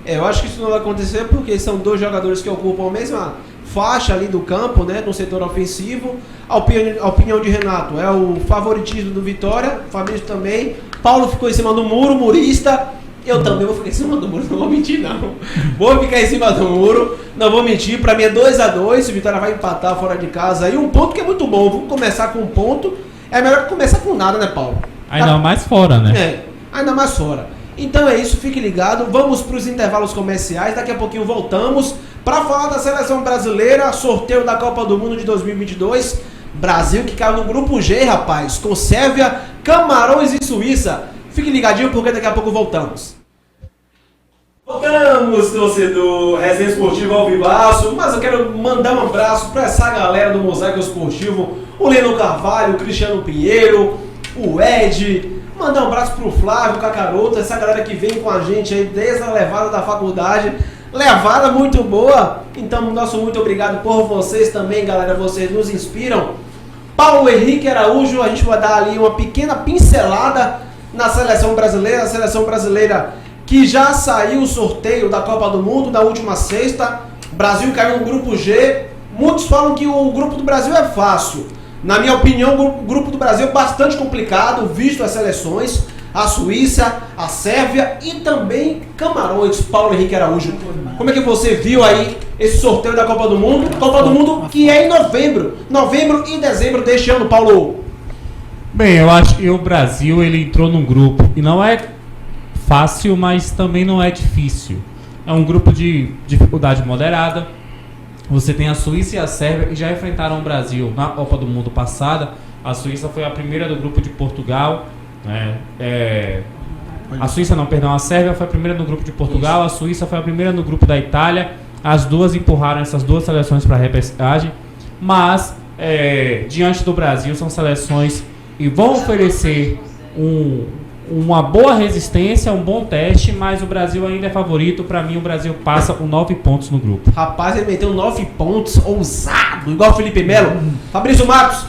Eu acho que isso não vai acontecer porque são dois jogadores que ocupam a mesma faixa ali do campo, né, no setor ofensivo. A opinião de Renato é o favoritismo do Vitória, Fabrício também. Paulo ficou em cima do muro, murista. Eu também vou ficar em cima do muro, não vou mentir não. Vou ficar em cima do muro, não vou mentir. Pra mim é 2-2, o Vitória vai empatar fora de casa. E um ponto que é muito bom, vamos começar com um ponto. É melhor que começar com nada, né, Paulo? Ainda mais fora, né? É, ainda mais fora. Então é isso, fique ligado. Vamos para os intervalos comerciais. Daqui a pouquinho voltamos para falar da seleção brasileira, sorteio da Copa do Mundo de 2022. Brasil que caiu no grupo G, rapaz, com Sérvia, Camarões e Suíça. Fique ligadinho porque daqui a pouco voltamos. Voltamos, torcedor, Resenha Esportiva ao vivaço, mas eu quero mandar um abraço para essa galera do Mosaico Esportivo, o Leno Carvalho, o Cristiano Pinheiro, o Ed, mandar um abraço pro Flávio Cacaroto, essa galera que vem com a gente aí desde a levada da faculdade, levada muito boa, então nosso muito obrigado por vocês também, galera, vocês nos inspiram. Paulo Henrique Araújo, a gente vai dar ali uma pequena pincelada na seleção brasileira, a seleção brasileira que já saiu o sorteio da Copa do Mundo na última sexta. Brasil caiu no grupo G. Muitos falam que o grupo do Brasil é fácil. Na minha opinião, o grupo do Brasil é bastante complicado, visto as seleções, a Suíça, a Sérvia e também Camarões. Paulo Henrique Araújo, como é que você viu aí esse sorteio da Copa do Mundo? Copa do Mundo que é em novembro e dezembro deste ano, Paulo. Bem, eu acho que o Brasil ele entrou num grupo e não é fácil, mas também não é difícil. É um grupo de dificuldade moderada. Você tem a Suíça e a Sérvia que já enfrentaram o Brasil na Copa do Mundo passada. A Suíça foi a primeira do grupo de Portugal. A Suíça não, perdão, a Sérvia foi a primeira no grupo de Portugal. A Suíça foi a primeira no grupo da Itália. As duas empurraram essas duas seleções para a repescagem. Mas, diante do Brasil, são seleções que vão oferecer uma boa resistência, um bom teste, mas o Brasil ainda é favorito. Pra mim, o Brasil passa com 9 pontos no grupo. Rapaz, ele meteu 9 pontos, ousado, igual o Felipe Melo. Fabrício Matos,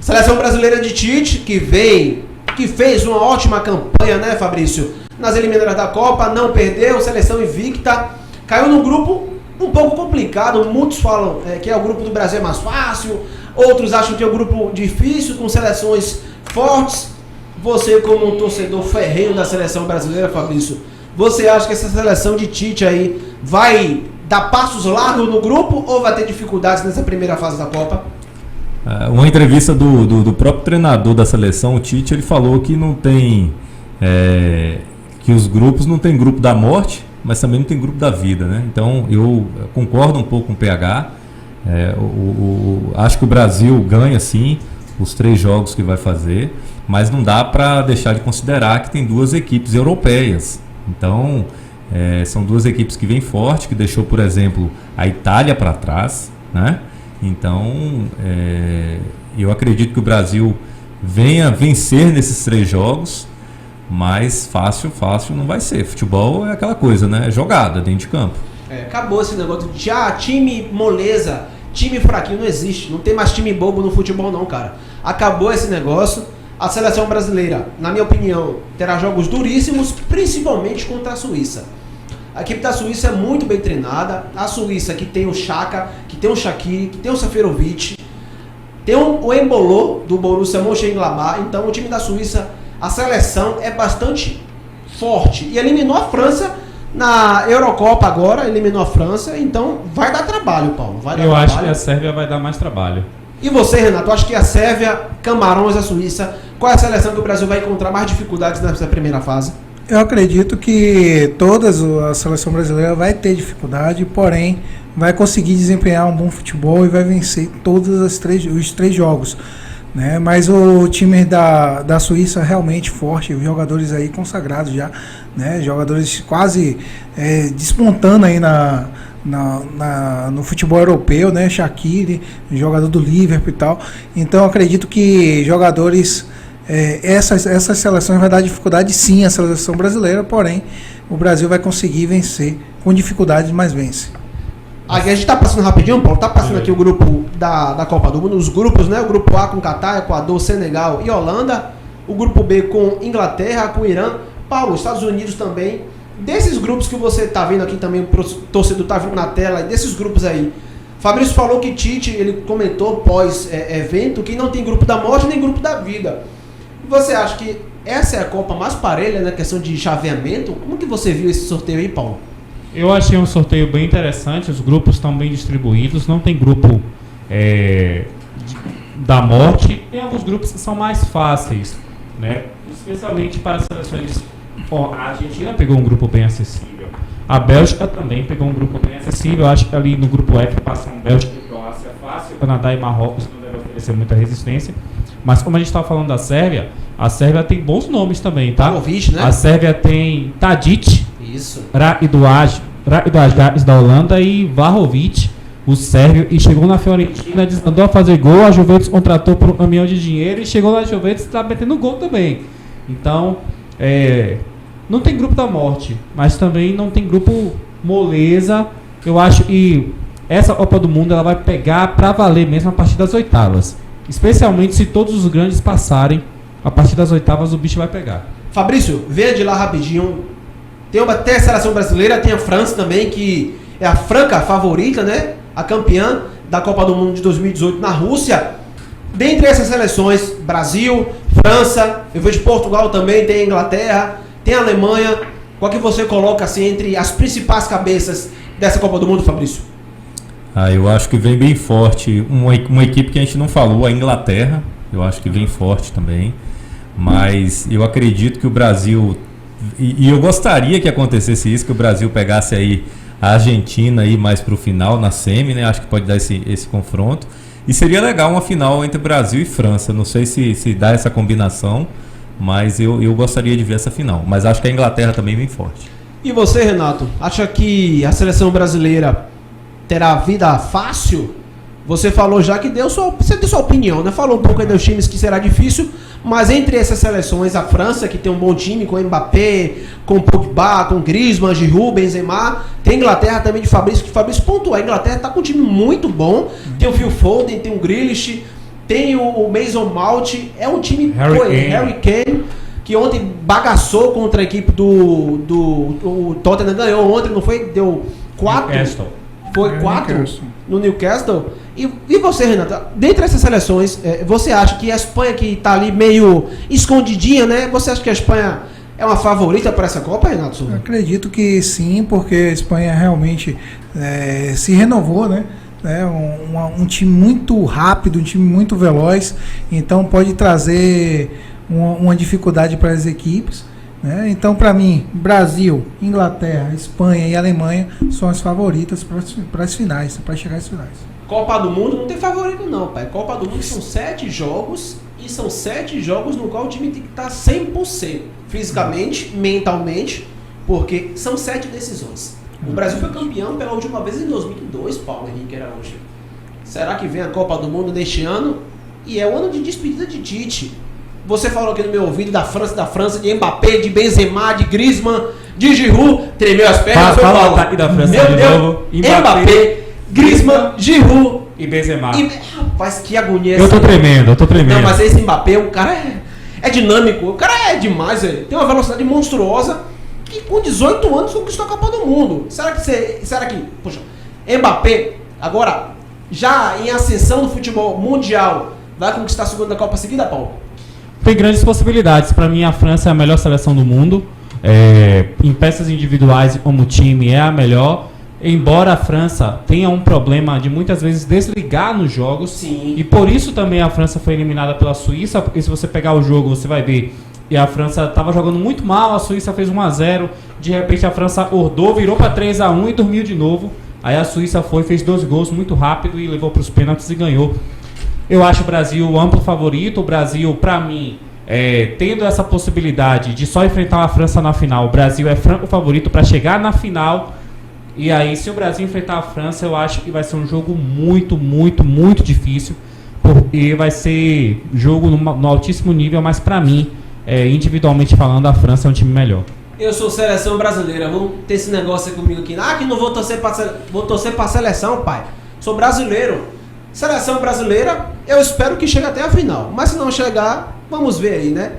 seleção brasileira de Tite, que fez uma ótima campanha, né, Fabrício? Nas eliminatórias da Copa, não perdeu, seleção invicta, caiu num grupo um pouco complicado. Muitos falam que o grupo do Brasil é mais fácil, outros acham que é um grupo difícil, com seleções fortes. Você, como um torcedor ferrenho da seleção brasileira, Fabrício, você acha que essa seleção de Tite aí vai dar passos largos no grupo ou vai ter dificuldades nessa primeira fase da Copa? Uma entrevista do próprio treinador da seleção, o Tite, ele falou que não tem que os grupos não tem grupo da morte, mas também não tem grupo da vida, né? Então eu concordo um pouco com o PH. Acho que o Brasil ganha sim os 3 jogos que vai fazer, mas não dá para deixar de considerar que tem 2 equipes europeias. Então são 2 equipes que vêm forte, que deixou, por exemplo, a Itália para trás, né? Então eu acredito que o Brasil venha vencer nesses 3 jogos, mas fácil não vai ser. Futebol é aquela coisa, né? É jogada dentro de campo. Acabou esse negócio de time moleza, time fraquinho, não existe. Não tem mais time bobo no futebol não, cara. Acabou esse negócio. A seleção brasileira, na minha opinião, terá jogos duríssimos, principalmente contra a Suíça. A equipe da Suíça é muito bem treinada. A Suíça que tem o Xhaka, que tem o Shaqiri, que tem o Seferovic, tem o Embolo do Borussia Mönchengladbach. Então o time da Suíça, a seleção é bastante forte. E eliminou a França na Eurocopa agora, eliminou a França. Então vai dar trabalho, Paulo. Eu acho que a Sérvia vai dar mais trabalho. E você, Renato, acho que a Sérvia, Camarões, a Suíça, qual é a seleção que o Brasil vai encontrar mais dificuldades nessa primeira fase? Eu acredito que a seleção brasileira vai ter dificuldade, porém vai conseguir desempenhar um bom futebol e vai vencer todos os 3 jogos, né? Mas o time da Suíça é realmente forte, jogadores aí consagrados já, né? Jogadores quase despontando aí no futebol europeu, né? Shaqiri, jogador do Liverpool e tal. Então acredito que jogadores, essas seleções vai dar dificuldade sim à seleção brasileira, porém o Brasil vai conseguir vencer com dificuldades, mas vence. A gente está passando rapidinho, Paulo, está passando aqui o grupo da Copa do Mundo, os grupos, né? O grupo A com Catar, Equador, Senegal e Holanda, o grupo B com Inglaterra, com Irã, Paulo, Estados Unidos também desses grupos que você tá vendo aqui também, o torcedor tá vendo na tela, desses grupos aí, Fabrício falou que Tite, ele comentou pós-evento que não tem grupo da morte nem grupo da vida. Você acha que essa é a Copa mais parelha na questão de chaveamento? Como que você viu esse sorteio aí, Paulo? Eu achei um sorteio bem interessante, os grupos estão bem distribuídos, não tem grupo da morte, tem alguns grupos que são mais fáceis, né? Especialmente para as seleções. A Argentina pegou um grupo bem acessível, a Bélgica também pegou um grupo bem acessível. Eu acho que ali no grupo F passam Bélgica e Croácia fácil, Canadá e Marrocos não devem oferecer muita resistência, mas como a gente estava falando da Sérvia, a Sérvia tem bons nomes também, tá? Pavlovic, né? A Sérvia tem Tadic, Isso. Radovac da Holanda e Vlahovic, o sérvio, e chegou na Fiorentina, desandou a fazer gol, a Juventus contratou por um caminhão de dinheiro e chegou na Juventus e está metendo gol também. Então, não tem grupo da morte, mas também não tem grupo moleza. Eu acho que essa Copa do Mundo ela vai pegar para valer mesmo a partir das oitavas, especialmente se todos os grandes passarem. A partir das oitavas o bicho vai pegar. Fabrício, veja de lá rapidinho. Tem a seleção brasileira, tem a França também, que é a franca favorita, né? A campeã da Copa do Mundo de 2018 na Rússia. Dentre essas seleções, Brasil, França, eu vejo Portugal também, tem a Inglaterra, tem a Alemanha. Qual que você coloca assim entre as principais cabeças dessa Copa do Mundo, Fabrício? Eu acho que vem bem forte uma equipe que a gente não falou, a Inglaterra. Eu acho que vem forte também. Mas eu acredito que o Brasil... E eu gostaria que acontecesse isso, que o Brasil pegasse aí a Argentina aí mais pro final, na semi, né? Acho que pode dar esse confronto. E seria legal uma final entre Brasil e França. Não sei se dá essa combinação, mas eu gostaria de ver essa final. Mas acho que a Inglaterra também vem forte. E você, Renato? Acha que a seleção brasileira terá vida fácil? Você falou já que você deu sua opinião, né? Falou um pouco aí dos times que será difícil, mas entre essas seleções, a França, que tem um bom time com Mbappé, com Pogba, com Griezmann, Giroud, Benzema, tem a Inglaterra também de Fabrício, que Fabrício pontuou. A Inglaterra está com um time muito bom, tem o Phil Foden, tem o Grealish, tem o Mason Mount, é um time Harry Kane, que ontem bagaçou contra a equipe do Tottenham, ganhou ontem, não foi? Deu 4. Foi 4 no Newcastle. E você, Renata, dentre essas seleções, você acha que a Espanha, que está ali meio escondidinha, né? Você acha que a Espanha é uma favorita para essa Copa, Renato? Eu acredito que sim, porque a Espanha realmente se renovou, né? Um time muito rápido, um time muito veloz, então pode trazer uma dificuldade para as equipes. Então, para mim, Brasil, Inglaterra, Espanha e Alemanha são as favoritas para as finais, para chegar às finais. Copa do Mundo não tem favorito não, pai. Copa do Mundo são 7 jogos e são 7 jogos no qual o time tem que estar 100%, fisicamente, mentalmente, porque são 7 decisões. O Brasil foi campeão pela última vez em 2002, Paulo Henrique Araújo. Será que vem a Copa do Mundo neste ano? E é o ano de despedida de Tite. Você falou aqui no meu ouvido da França, de Mbappé, de Benzema, de Griezmann, de Giroud, tremeu as pernas. Fala o ataque da França meu de Deus, novo. Mbappé, Griezmann, Giroud e Benzema. Rapaz, que agonia. Eu tô tremendo. Não, mas esse Mbappé, o cara é dinâmico, o cara é demais, velho. Tem uma velocidade monstruosa que com 18 anos conquistou a Copa do Mundo. Será que, poxa, Mbappé, agora, já em ascensão do futebol mundial, vai conquistar a segunda Copa seguida, Paulo? Tem grandes possibilidades. Para mim, a França é a melhor seleção do mundo. Em peças individuais e como time é a melhor. Embora a França tenha um problema de muitas vezes desligar nos jogos. Sim. E por isso também a França foi eliminada pela Suíça. Porque se você pegar o jogo, você vai ver. E a França estava jogando muito mal. A Suíça fez 1-0. De repente a França acordou, virou para 3-1 e dormiu de novo. Aí a Suíça fez 2 gols muito rápido e levou para os pênaltis e ganhou. Eu acho o Brasil o amplo favorito. O Brasil, para mim, tendo essa possibilidade de só enfrentar a França na final, o Brasil é franco favorito para chegar na final. E aí, se o Brasil enfrentar a França, eu acho que vai ser um jogo muito, muito, muito difícil. Porque vai ser jogo no altíssimo nível, mas para mim, individualmente falando, a França é um time melhor. Eu sou seleção brasileira, vou ter esse negócio aí comigo aqui. Que não vou torcer pra seleção, pai. Sou brasileiro. Seleção brasileira, eu espero que chegue até a final. Mas se não chegar, vamos ver aí, né?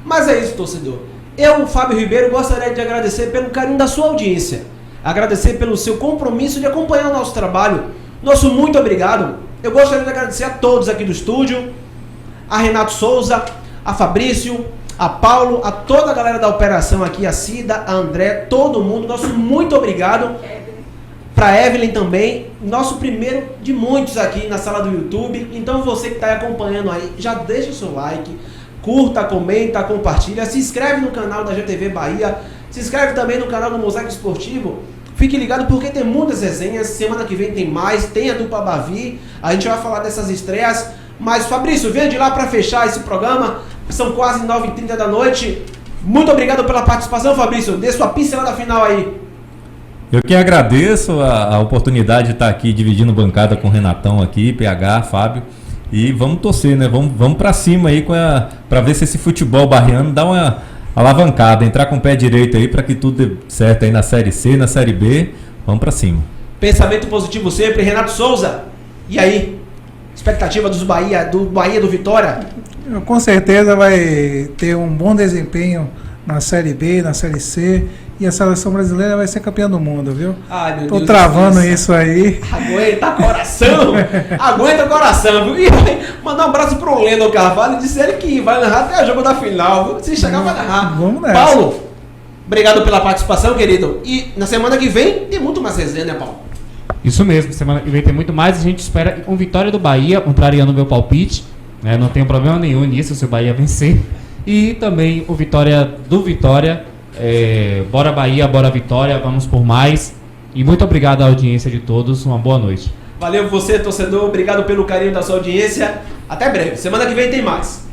Mas é isso, torcedor. Eu, Fábio Ribeiro, gostaria de agradecer pelo carinho da sua audiência, agradecer pelo seu compromisso de acompanhar o nosso trabalho. Nosso muito obrigado. Eu gostaria de agradecer a todos aqui do estúdio, a Renato Souza, a Fabrício, a Paulo, a toda a galera da operação aqui, a Cida, a André, todo mundo, nosso muito obrigado. Para Evelyn também, nosso primeiro de muitos aqui na sala do YouTube. Então você que está acompanhando aí, já deixa o seu like, curta, comenta, compartilha, se inscreve no canal da GTV Bahia, se inscreve também no canal do Mosaico Esportivo. Fique ligado porque tem muitas resenhas, semana que vem tem mais, tem a dupla Bavi, a gente vai falar dessas estreias. Mas Fabrício, venha de lá para fechar esse programa, são quase 9h30 da noite. Muito obrigado pela participação, Fabrício, dê sua pincelada final aí. Eu que agradeço a oportunidade de estar aqui dividindo bancada com o Renatão aqui, PH, Fábio. E vamos torcer, né? Vamos para cima aí para ver se esse futebol barriano dá uma alavancada, entrar com o pé direito aí para que tudo dê certo aí na Série C, na Série B. Vamos para cima. Pensamento positivo sempre, Renato Souza. E aí? Expectativa do Bahia do Vitória? Com certeza vai ter um bom desempenho na Série B, na Série C. E a seleção brasileira vai ser campeã do mundo, viu? Ai, meu Tô Deus, travando isso aí. Aguenta coração! Aguenta coração, viu? E mandar um abraço pro Leno Carvalho e dizer ele que vai narrar até o jogo da final, viu? Se chegar, vai narrar. Vamos nessa. Paulo, obrigado pela participação, querido. E na semana que vem tem muito mais resenha, né, Paulo? Isso mesmo, semana que vem tem muito mais. A gente espera com vitória do Bahia, contrariando o meu palpite. Né? Não tem problema nenhum nisso se o Bahia vencer. E também o Vitória do Vitória. Bora Bahia, bora Vitória, vamos por mais. E muito obrigado à audiência de todos, uma boa noite. Valeu você, torcedor, obrigado pelo carinho da sua audiência. Até breve, semana que vem tem mais.